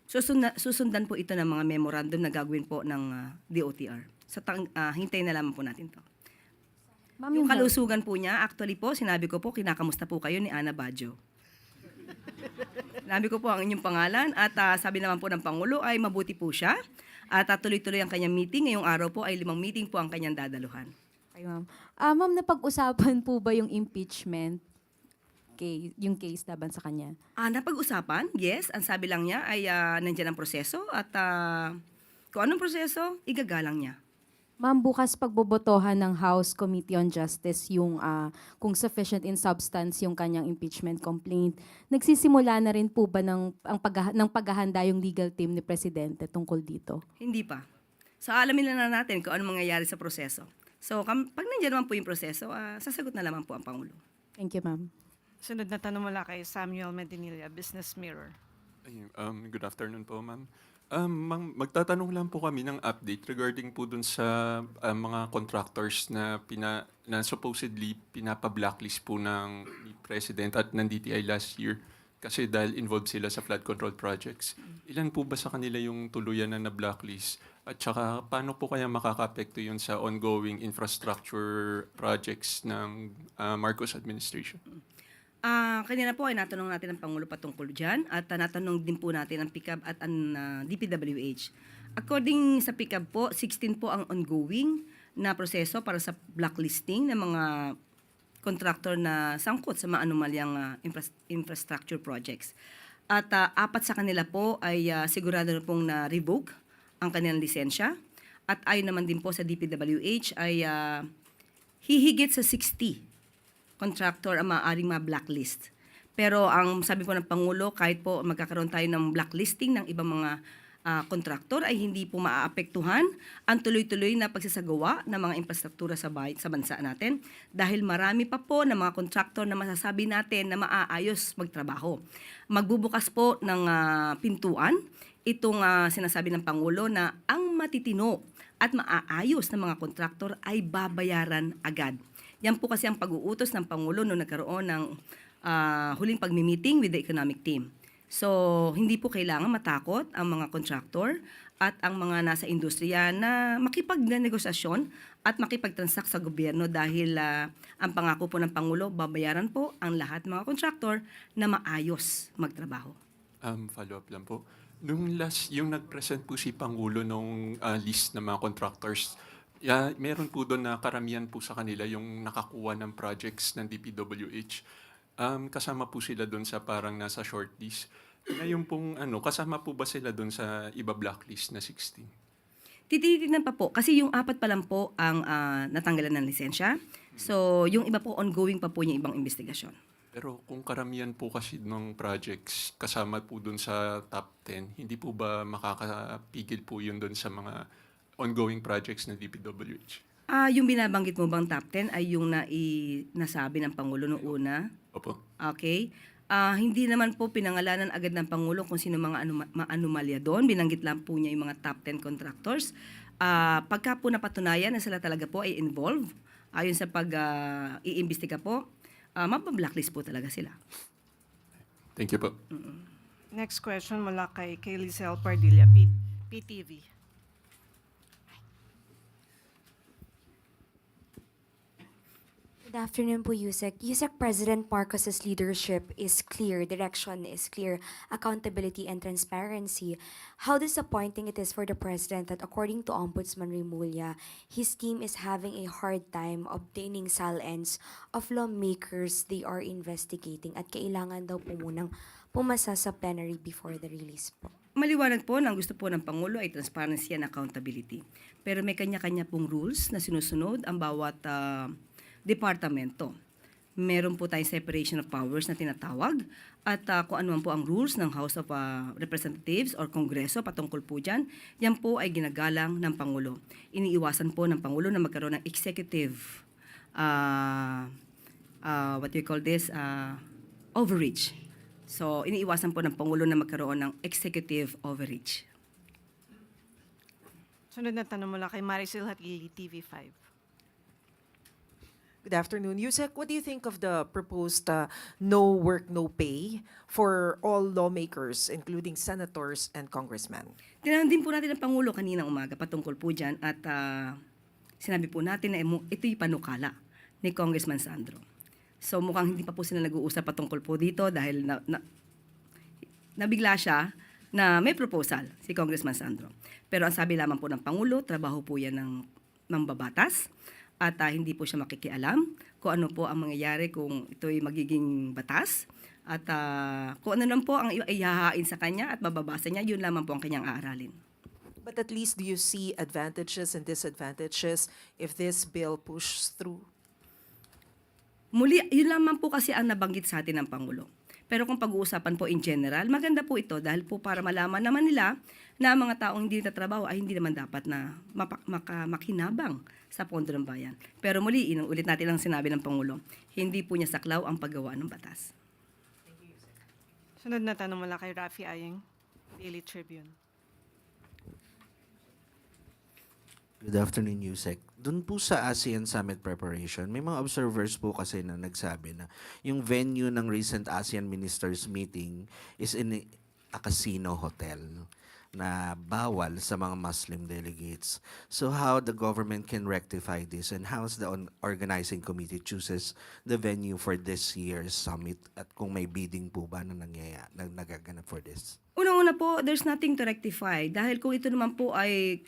susundan po ito ng mga memorandum na gagawin po ng DOTR. So hintayin na lamang po natin to. Ma'am, Yung kalusugan po niya, actually po, sinabi ko po, kinakamusta po kayo ni Ana Bajo. Sinabi ko po ang inyong pangalan at sabi naman po ng Pangulo ay mabuti po siya. At tuloy-tuloy ang kanyang meeting. Ngayong araw po ay 5 meeting po ang kanyang dadaluhan. Okay, ma'am. Ma'am, napag-usapan po ba yung impeachment? yung case laban sa kanya? Napag-usapan, yes. Ang sabi lang niya ay nandiyan ang proseso at kung anong proseso, igagalang niya. Ma'am, bukas pagbobotohan ng House Committee on Justice yung kung sufficient in substance yung kanyang impeachment complaint. Nagsisimula na rin po ba ng paghahanda yung legal team ni Presidente tungkol dito? Hindi pa. So alamin lang na natin kung ano mangyayari sa proseso. So pag nandiyan naman po yung proseso, sasagot na lamang po ang Pangulo. Thank you, ma'am. Sunod na tanong mula kay Samuel Medinilla, Business Mirror. Good afternoon po, ma'am. Ma'am, magtatanong lang po kami ng update regarding po dun sa mga contractors na supposedly pinapa-blacklist po ng President at ng DTI last year kasi dahil involved sila sa flood control projects. Ilan po ba sa kanila yung tuluyan na blacklist? At saka paano po kaya makaka-apekto yun sa ongoing infrastructure projects ng Marcos administration? Kanina po ay natanong natin ang Pangulo patungkol dyan at natanong din po natin ang PICAB at ang DPWH. According sa PICAB po, 16 po ang ongoing na proseso para sa blacklisting ng mga contractor na sangkot sa mga anomalyang infrastructure projects. At 4 sa kanila po ay sigurado na pong na-revoke ang kanilang lisensya. At ayon naman din po sa DPWH ay hihigit sa 60 contractor ang maaaring ma-blacklist. Pero ang sabi po ng Pangulo, kahit po magkakaroon tayo ng blacklisting ng ibang mga kontraktor, ay hindi po maaapektuhan ang tuloy-tuloy na pagsasagawa ng mga infrastruktura sa bansa natin dahil marami pa po ng mga kontraktor na masasabi natin na maaayos magtrabaho. Magbubukas po ng pintuan itong sinasabi ng Pangulo na ang matitino at maaayos na mga kontraktor ay babayaran agad. Yan po kasi ang pag-uutos ng Pangulo noong nagkaroon ng huling pagmi-meeting with the economic team. So, hindi po kailangan matakot ang mga contractor at ang mga nasa industriya na makipag-negosasyon at makipag-transact sa gobyerno dahil ang pangako po ng Pangulo, babayaran po ang lahat ng mga contractor na maayos magtrabaho. Follow-up lang po. Yung nag-present po si Pangulo nung list ng mga contractors, meron po doon na karamihan po sa kanila yung nakakuha ng projects ng DPWH. Kasama po sila doon sa parang nasa shortlist. Ngayon pong kasama po ba sila doon sa iba blacklist na 16? Tititignan pa po kasi yung 4 pa lang po ang natanggalan ng lisensya. So yung iba po ongoing pa po yung ibang investigasyon. Pero kung karamihan po kasi ng projects kasama po doon sa top 10, hindi po ba makakapigil po yun doon sa mga ongoing projects ng DPWH? Yung binabanggit mo bang top 10 ay yung nasabi ng Pangulo noong una? Opo. Okay. Hindi naman po pinangalanan agad ng Pangulo kung sino mga anomalya doon. Binanggit lang po niya yung mga top 10 contractors. Pagka po napatunayan na sila talaga po ay involved, ayon sa pag-iimbestiga po, mapablacklist po talaga sila. Thank you po. Next question mula kay Lizelle Pardilla, PTV. Good afternoon po, Yusek. Yusek, President Marcos's leadership is clear, direction is clear, accountability and transparency. How disappointing it is for the President that according to Ombudsman Remulla, his team is having a hard time obtaining SALNs of lawmakers they are investigating at kailangan daw po munang pumasa sa plenary before the release po. Maliwanag po na ang gusto po ng Pangulo ay transparency and accountability. Pero may kanya-kanya pong rules na sinusunod ang bawat departamento. Meron po tayong separation of powers na tinatawag at kung ano man po ang rules ng House of Representatives or Kongreso patungkol po dyan, yan po ay ginagalang ng Pangulo. Iniiwasan po ng Pangulo na magkaroon ng executive overreach. So, iniiwasan po ng Pangulo na magkaroon ng executive overreach. Sunod na tanong mula kay Maricel Hatili, TV5. Good afternoon. Yusek, what do you think of the proposed no work, no pay for all lawmakers, including senators and congressmen? Tinanong din po natin ang Pangulo kaninang umaga patungkol po dyan at sinabi po natin na ito'y panukala ni Congressman Sandro. So mukhang hindi pa po sila nag-uusap patungkol po dito dahil nabigla siya na may proposal si Congressman Sandro. Pero ang sabi lamang po ng Pangulo, trabaho po yan ng mambabatas at hindi po siya makikialam kung ano po ang mangyayari kung ito'y magiging batas. At kung ano lang po ang ihahain sa kanya at bababasa niya, yun lamang po ang kanyang aaralin. But at least do you see advantages and disadvantages if this bill pushes through? Muli, yun lamang po kasi ang nabanggit sa atin ng Pangulo. Pero kung pag-uusapan po in general, maganda po ito dahil po para malaman naman nila na ang mga taong hindi nagtatrabaho ay hindi naman dapat na makinabang sa pondo ng bayan. Pero muli, inuulit natin ang sinabi ng Pangulo, hindi po niya saklaw ang paggawa ng batas. Sunod na tanong mula kay Rafi Ayeng, Daily Tribune. Good afternoon, Yusek. Doon po sa ASEAN Summit preparation, may mga observers po kasi na nagsabi na yung venue ng recent ASEAN Ministers meeting is in a casino hotel na bawal sa mga Muslim delegates. So how the government can rectify this and how the organizing committee chooses the venue for this year's summit at kung may bidding po ba na nagaganap for this? Una-una po, there's nothing to rectify dahil kung ito naman po ay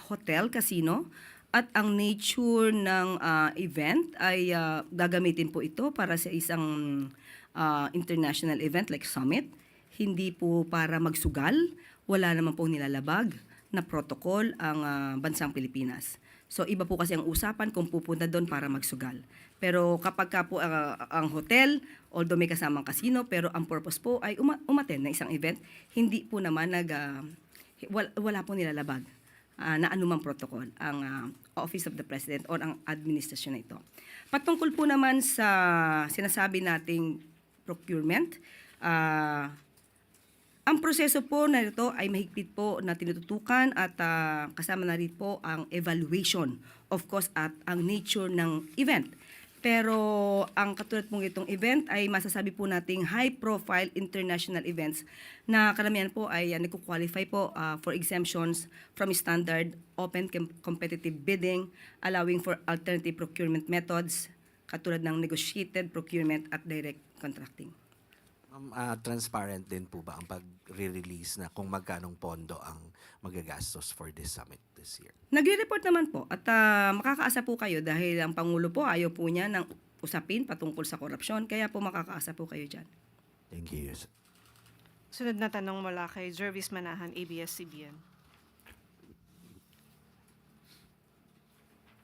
hotel, casino, at ang nature ng event ay gagamitin po ito para sa isang international event like summit, hindi po para magsugal, wala naman po nilalabag na protocol ang bansang Pilipinas. So iba po kasi ang usapan kung pupunta doon para magsugal. Pero kapag ka po ang hotel, although may kasamang casino, pero ang purpose po ay umattend ng isang event, hindi po naman wala po nilalabag na anumang protocol ang Office of the President or ang administrasyon na ito. Patungkol po naman sa sinasabi nating procurement, ang proseso po na ito ay mahigpit po na tinututukan at kasama na rin po ang evaluation, of course, at ang nature ng event. Pero ang katulad pong itong event ay masasabi po nating high-profile international events na karamihan po ay nagko-qualify po for exemptions from standard open competitive bidding, allowing for alternative procurement methods katulad ng negotiated procurement at direct contracting. Transparent din po ba ang pag-release na kung magkanong pondo ang magagastos for this summit this year? Nagre-report naman po at makakaasa po kayo dahil ang Pangulo po ayaw po niya ng usapin patungkol sa korupsyon, kaya po makakaasa po kayo dyan. Thank you, Yusek. Sunod na tanong mula kay Jervis Manahan, ABS-CBN.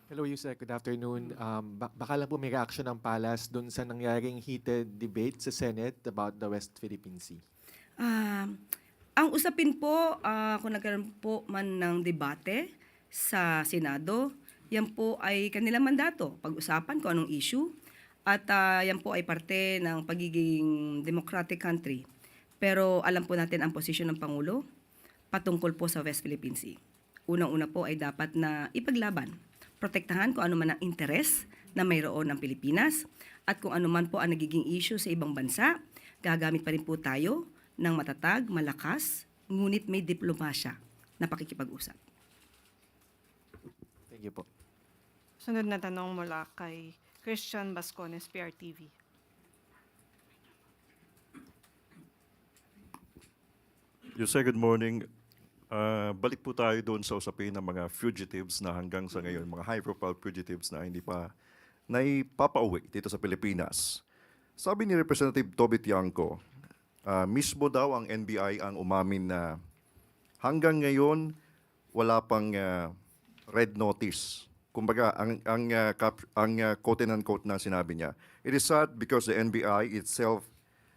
Hello, Yusek. Good afternoon. Baka lang po may reaction ng Palace dun sa nangyaring heated debate sa Senate about the West Philippine Sea. Ang usapin po, kung nagkaroon po man ng debate sa Senado, yan po ay kanilang mandato, pag-usapan kung anong issue, at yan po ay parte ng pagiging democratic country. Pero alam po natin ang posisyon ng Pangulo patungkol po sa West Philippine Sea. Unang-una po ay dapat na ipaglaban, protektahan kung ano man ang interes na mayroon ng Pilipinas at kung ano man po ang nagiging issue sa ibang bansa, gagamit pa rin po tayo ng matatag, malakas, ngunit may diplomasya na pakikipag-usap. Thank you po. Sunod na tanong mula kay Christian Bascones, PRTV. Yusek, good morning. Balik po tayo doon sa usapin ng mga fugitives na hanggang sa ngayon, mga high-profile fugitives na hindi pa naipapauwi dito sa Pilipinas. Sabi ni Representative Toby Tiangco, mismo daw ang NBI ang umamin na hanggang ngayon wala pang red notice. Kumbaga, ang quote-unquote na sinabi niya, it is sad because the NBI itself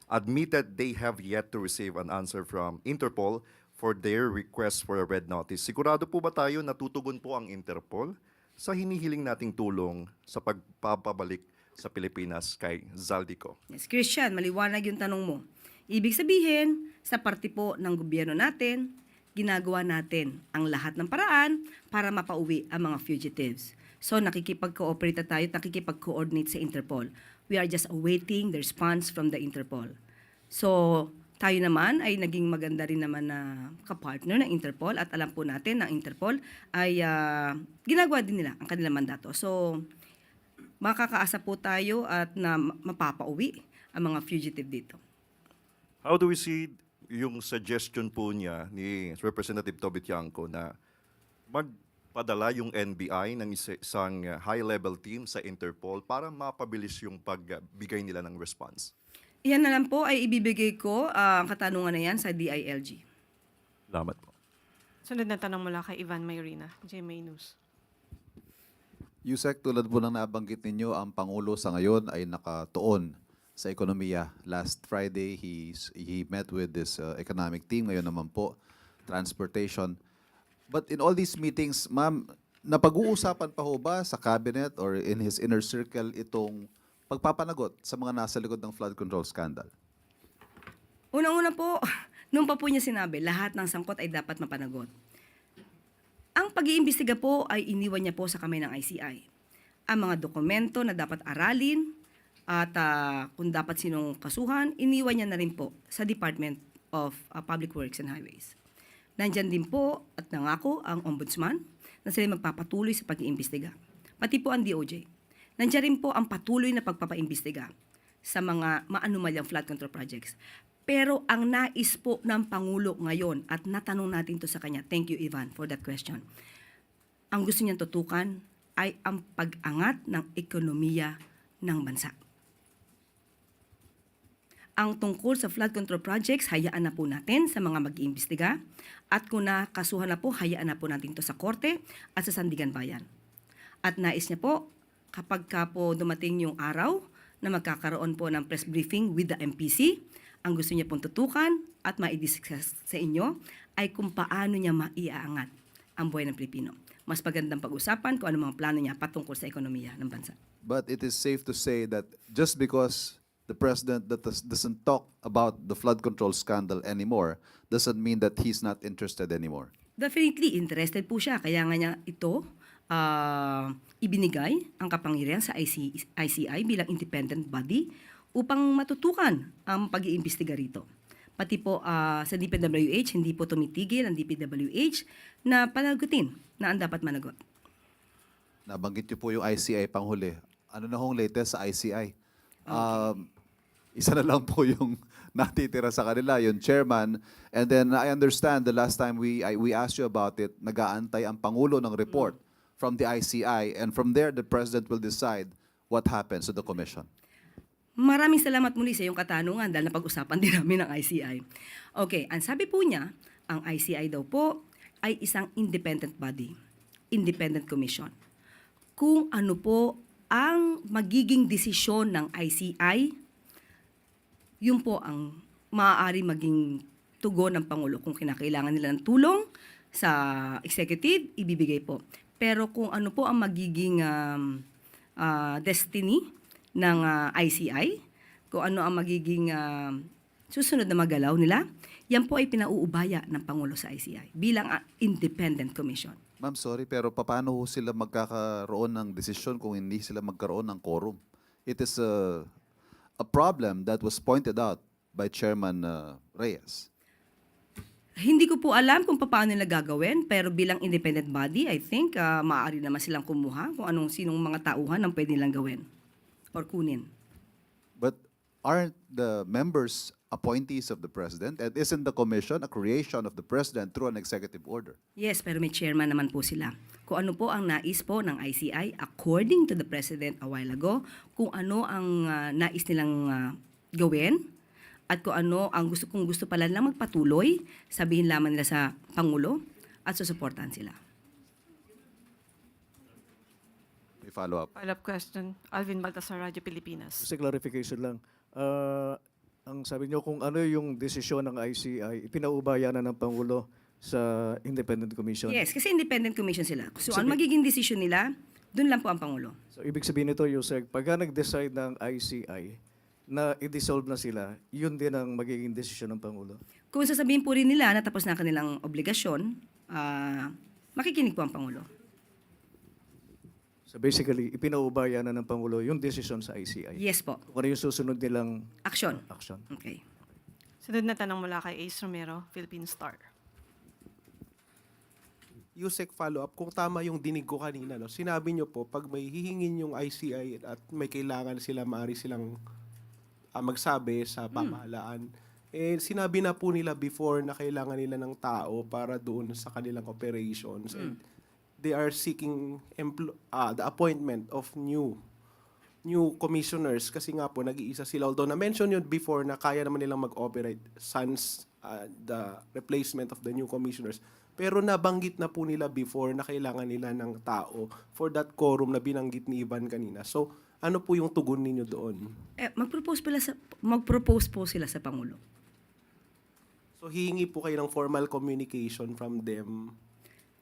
admitted they have yet to receive an answer from Interpol for their request for a red notice. Sigurado po ba tayo natutugon po ang Interpol sa hinihiling nating tulong sa pagpapabalik sa Pilipinas kay Zaldico? Yes, Christian, maliwanag yung tanong mo. Ibig sabihin, sa parte po ng gobyerno natin, ginagawa natin ang lahat ng paraan para mapauwi ang mga fugitives. So nakikipag-cooperate tayo, nakikipag-coordinate sa Interpol. We are just awaiting the response from the Interpol. So tayo naman ay naging maganda rin naman na kapartner ng Interpol at alam po natin na Interpol ay ginagawa din nila ang kanilang mandato. So makakaasa po tayo at na mapapauwi ang mga fugitive dito. How do we see yung suggestion po niya ni Representative Toby Tiangco na padala yung NBI ng isang high-level team sa Interpol para mapabilis yung pagbigay nila ng response? Yan na lang po ay ibibigay ko ang katanungan na yan sa DILG. Salamat po. Sunod na tanong mula kay Ivan Mayrina, GMA News. Yusek, tulad po ng nabanggit ninyo, ang Pangulo sa ngayon ay nakatuon sa ekonomiya. Last Friday, he met with this economic team. Ngayon naman po, transportation. But in all these meetings, ma'am, napag-uusapan pa ho ba sa cabinet or in his inner circle itong pagpapanagot sa mga nasa likod ng flood control scandal? Unang-una po, nung pa po niya sinabi, lahat ng sangkot ay dapat mapanagot. Ang pag-iimbestiga po ay iniwan niya po sa kamay ng ICI. Ang mga dokumento na dapat aralin at kung dapat sinong kasuhan, iniwan niya na rin po sa Department of Public Works and Highways. Nandyan din po at nangako ang Ombudsman na sila magpapatuloy sa pag-iimbestiga. Pati po ang DOJ. Nandiyan rin po ang patuloy na pagpapaimbestiga sa mga maanumalyang flood control projects. Pero ang nais po ng Pangulo ngayon, at natanong natin to sa kanya, thank you Ivan for that question, ang gusto niyang tutukan ay ang pag-angat ng ekonomiya ng bansa. Ang tungkol sa flood control projects, hayaan na po natin sa mga mag-iimbestiga, at kung nakasuhan na po, hayaan na po natin to sa Korte at sa Sandigan Bayan. At nais niya po, kapag ka po dumating yung araw na magkakaroon po ng press briefing with the MPC, ang gusto niya pong tutukan at maidiscuss sa inyo ay kung paano niya maiaangat ang buhay ng Pilipino. Mas magandang pag-usapan kung ano mga plano niya patungkol sa ekonomiya ng bansa. But it is safe to say that just because the president doesn't talk about the flood control scandal anymore doesn't mean that he's not interested anymore. Definitely, interested po siya. Kaya nga niya ito ibinigay ang kapangyarihan sa ICI bilang independent body upang matutukan ang pag-iimbestiga rito. Pati po sa DPWH, hindi po tumitigil ang DPWH na panagutin na ang dapat managot. Nabanggit niyo po yung ICI panghuli. Ano na hong latest sa ICI? Isa na lang po yung natitira sa kanila, yung chairman. And then I understand the last time we asked you about it, nag-aantay ang Pangulo ng report from the ICI. And from there, the President will decide what happens to the commission. Maraming salamat muli sa iyong katanungan dahil napag-usapan din namin ng ICI. Okay, ang sabi po niya, ang ICI daw po ay isang independent body, independent commission. Kung ano po ang magiging desisyon ng ICI, yun po ang maaari maging tugon ng Pangulo. Kung kinakailangan nila ng tulong sa executive, ibibigay po. Pero kung ano po ang magiging destiny ng ICI, kung ano ang magiging susunod na magalaw nila, yan po ay pinauubaya ng Pangulo sa ICI bilang independent commission. Ma'am, sorry, pero paano ho sila magkakaroon ng desisyon kung hindi sila magkaroon ng quorum? It is a problem that was pointed out by Chairman Reyes. Hindi ko po alam kung paano nila gagawin, pero bilang independent body, I think maaari naman silang kumuha kung sinong mga tauhan ang pwede nilang gawin or kunin. But aren't the members appointees of the President? And isn't the commission a creation of the President through an executive order? Yes, pero may chairman naman po sila. Kung ano po ang nais po ng ICI, according to the President a while ago, kung ano ang nais nilang gawin, at kung ano ang kung gusto pala nilang magpatuloy, sabihin lamang nila sa Pangulo at susuportahan sila. May follow-up. Follow-up question, Alvin Baltasar, Radyo Pilipinas. Just a clarification lang. Ang sabi niyo kung ano yung desisyon ng ICI, ipinaubaya na ng Pangulo sa Independent Commission. Yes, kasi independent commission sila. So, ang magiging decision nila, dun lang po ang Pangulo. So, ibig sabihin nito, Yusek, pagka nag-decide ng ICI na i-dissolve na sila, yun din ang magiging desisyon ng Pangulo. Kung sasabihin po rin nila na tapos na kanilang obligasyon, makikinig po ang Pangulo. So basically, ipinaubaya na ng Pangulo yung desisyon sa ICI. Yes po. Kung ano yung susunod nilang action. Okay. Sunod na tanong mula kay Ace Romero, Philippine Star. Yusek, follow-up, kung tama yung dinig ko kanina, no, sinabi nyo po, pag may hihingin yung ICI at may kailangan sila, maaari silang magsabi sa pamahalaan, sinabi na po nila before na kailangan nila ng tao para doon sa kanilang operations. And they are seeking the appointment of new commissioners kasi nga po nag-iisa sila. Although na-mention yun before na kaya naman nilang mag-operate sans the replacement of the new commissioners. Pero nabanggit na po nila before na kailangan nila ng tao for that quorum na binanggit ni Ivan kanina. So, ano po yung tugon ninyo doon? Mag-propose po sila sa Pangulo. So, hihingi po kayo ng formal communication from them.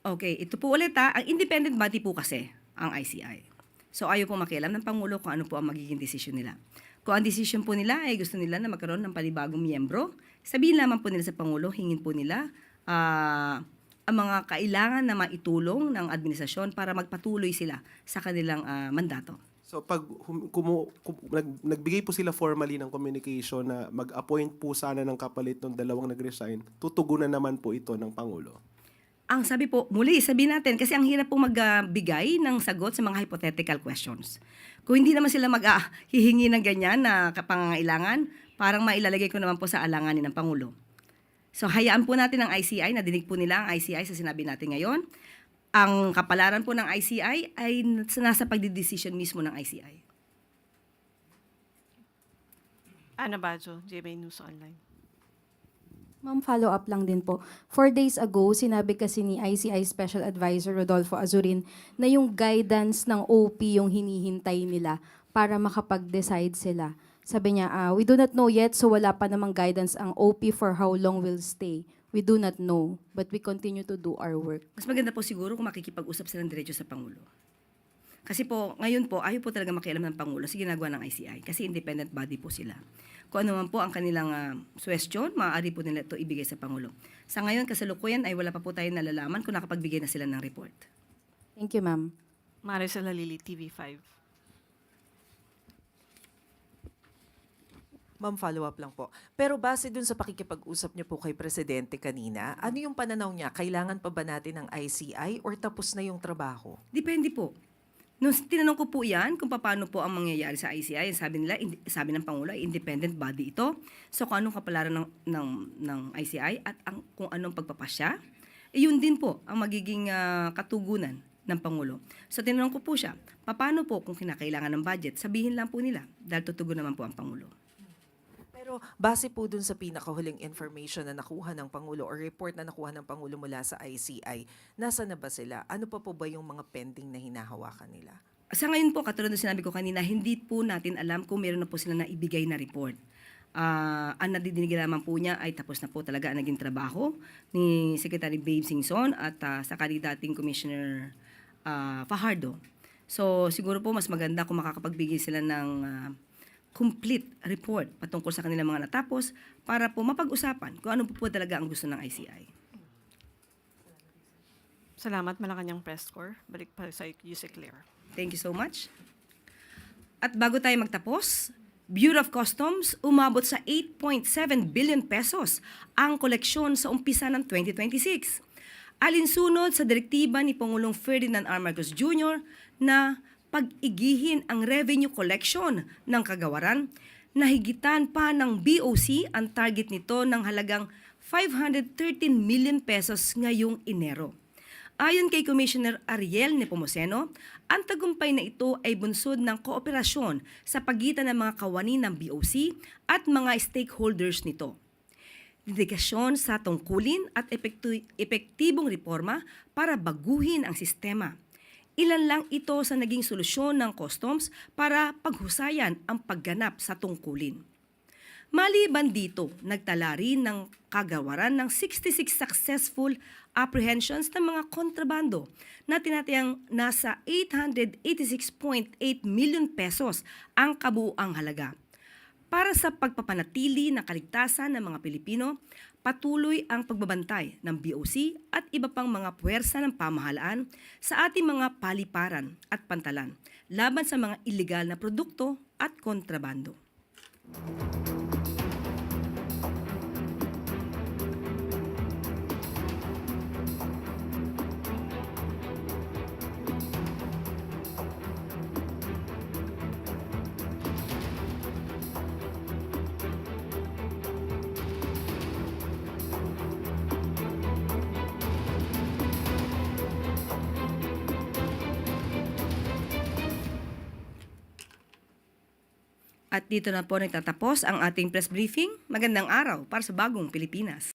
Okay, ito po ulit ang independent body po kasi, ang ICI. So ayaw po makialam ng Pangulo kung ano po ang magiging desisyon nila. Kung ang desisyon po nila ay gusto nila na magkaroon ng panibagong miyembro, sabihin lamang po nila sa Pangulo, hingin po nila ang mga kailangan na maitulong ng administrasyon para magpatuloy sila sa kanilang mandato. So pag nagbigay po sila formally ng communication na mag-appoint po sana ng kapalit ng dalawang nag-resign, tutugunan naman po ito ng Pangulo. Ang sabi po, muli sabihin natin, kasi ang hirap po magbigay ng sagot sa mga hypothetical questions. Kung hindi naman sila hihingi ng ganyan na pangangailangan, parang mailalagay ko naman po sa alanganin ng Pangulo. So hayaan po natin ang ICI, nadinig po nila ang ICI sa sinabi natin ngayon. Ang kapalaran po ng ICI ay nasa pagdidesisyon mismo ng ICI. Ana Bajo, GMA News Online. Ma'am, follow up lang din po. 4 days ago, sinabi kasi ni ICI Special Advisor Rodolfo Azurin na yung guidance ng OP yung hinihintay nila para makapag-decide sila. Sabi niya, we do not know yet, so wala pa namang guidance ang OP for how long we'll stay. We do not know, but we continue to do our work. Mas maganda po siguro kung makikipag-usap sila ng diretso sa Pangulo. Kasi po, ngayon po, ayaw po talaga makialam ng Pangulo sa ginagawa ng ICI kasi independent body po sila. Kung ano man po ang kanilang suwestyon, maaari po nila ito ibigay sa Pangulo. Sa ngayon, kasalukuyan ay wala pa po tayong nalalaman kung nakapagbigay na sila ng report. Thank you, ma'am. Maricel Halili, TV5. Ma'am, follow-up lang po. Pero base dun sa pakikipag-usap niyo po kay Presidente kanina, ano yung pananaw niya? Kailangan pa ba natin ng ICI or tapos na yung trabaho? Depende po. Nung tinanong ko po yan, kung paano po ang mangyayari sa ICI, sabi ng Pangulo, independent body ito. So kung anong kapalaran ng ICI at kung anong pagpapasya, yun din po ang magiging katugunan ng Pangulo. So tinanong ko po siya, paano po kung kinakailangan ng budget, sabihin lang po nila, dahil tutugon naman po ang Pangulo. Pero base po dun sa pinakahuling information na nakuha ng Pangulo or report na nakuha ng Pangulo mula sa ICI, nasa na ba sila? Ano pa po ba yung mga pending na hinahawakan nila? Sa ngayon po, katulad ng sinabi ko kanina, hindi po natin alam kung meron na po sila na ibigay na report. Ang nadidinig lamang po niya ay tapos na po talaga ang naging trabaho ni Secretary Babe Singson at sa dating Commissioner Fajardo. So siguro po mas maganda kung makakapagbigay sila ng complete report patungkol sa kanilang mga natapos para po mapag-usapan kung ano po talaga ang gusto ng ICI. Salamat, Malacanang Press Corps. Balik pa sa Yusek Claire. Thank you so much. At bago tayo magtapos, Bureau of Customs umabot sa 8.7 billion pesos ang koleksyon sa umpisa ng 2026. Alinsunod sa direktiba ni Pangulong Ferdinand R. Marcos Jr. na pag-igihin ang revenue collection ng kagawaran, nahigitan pa ng BOC ang target nito ng halagang 513 million pesos ngayong Enero. Ayon kay Commissioner Ariel Nepomuceno, ang tagumpay na ito ay bunsod ng kooperasyon sa pagitan ng mga kawani ng BOC at mga stakeholders nito. Dedikasyon sa tungkulin at epektibong reforma para baguhin ang sistema. Ilan lang ito sa naging solusyon ng customs para paghusayan ang pagganap sa tungkulin. Maliban dito, nagtala rin ng kagawaran ng 66 successful apprehensions ng mga kontrabando na tinatayang nasa 886.8 million pesos ang kabuuang halaga. Para sa pagpapanatili ng kaligtasan ng mga Pilipino, patuloy ang pagbabantay ng BOC at iba pang mga puwersa ng pamahalaan sa ating mga paliparan at pantalan laban sa mga ilegal na produkto at kontrabando. At dito na po nagtatapos ang ating press briefing. Magandang araw para sa bagong Pilipinas.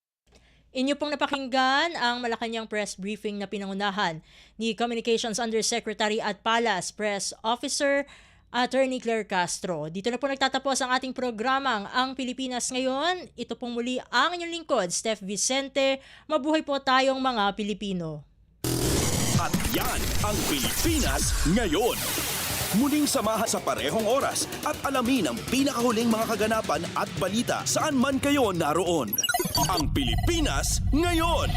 Inyo pong napakinggan ang Malacanang press briefing na pinangunahan ni Communications Undersecretary at Palace Press Officer Attorney Claire Castro. Dito na po nagtatapos ang ating programang Ang Pilipinas Ngayon. Ito pong muli ang inyong lingkod, Steph Vicente. Mabuhay po tayong mga Pilipino. At yan ang Pilipinas Ngayon. Muling samahan sa parehong oras at alamin ang pinakahuling mga kaganapan at balita saan man kayo naroon. Ang Pilipinas Ngayon.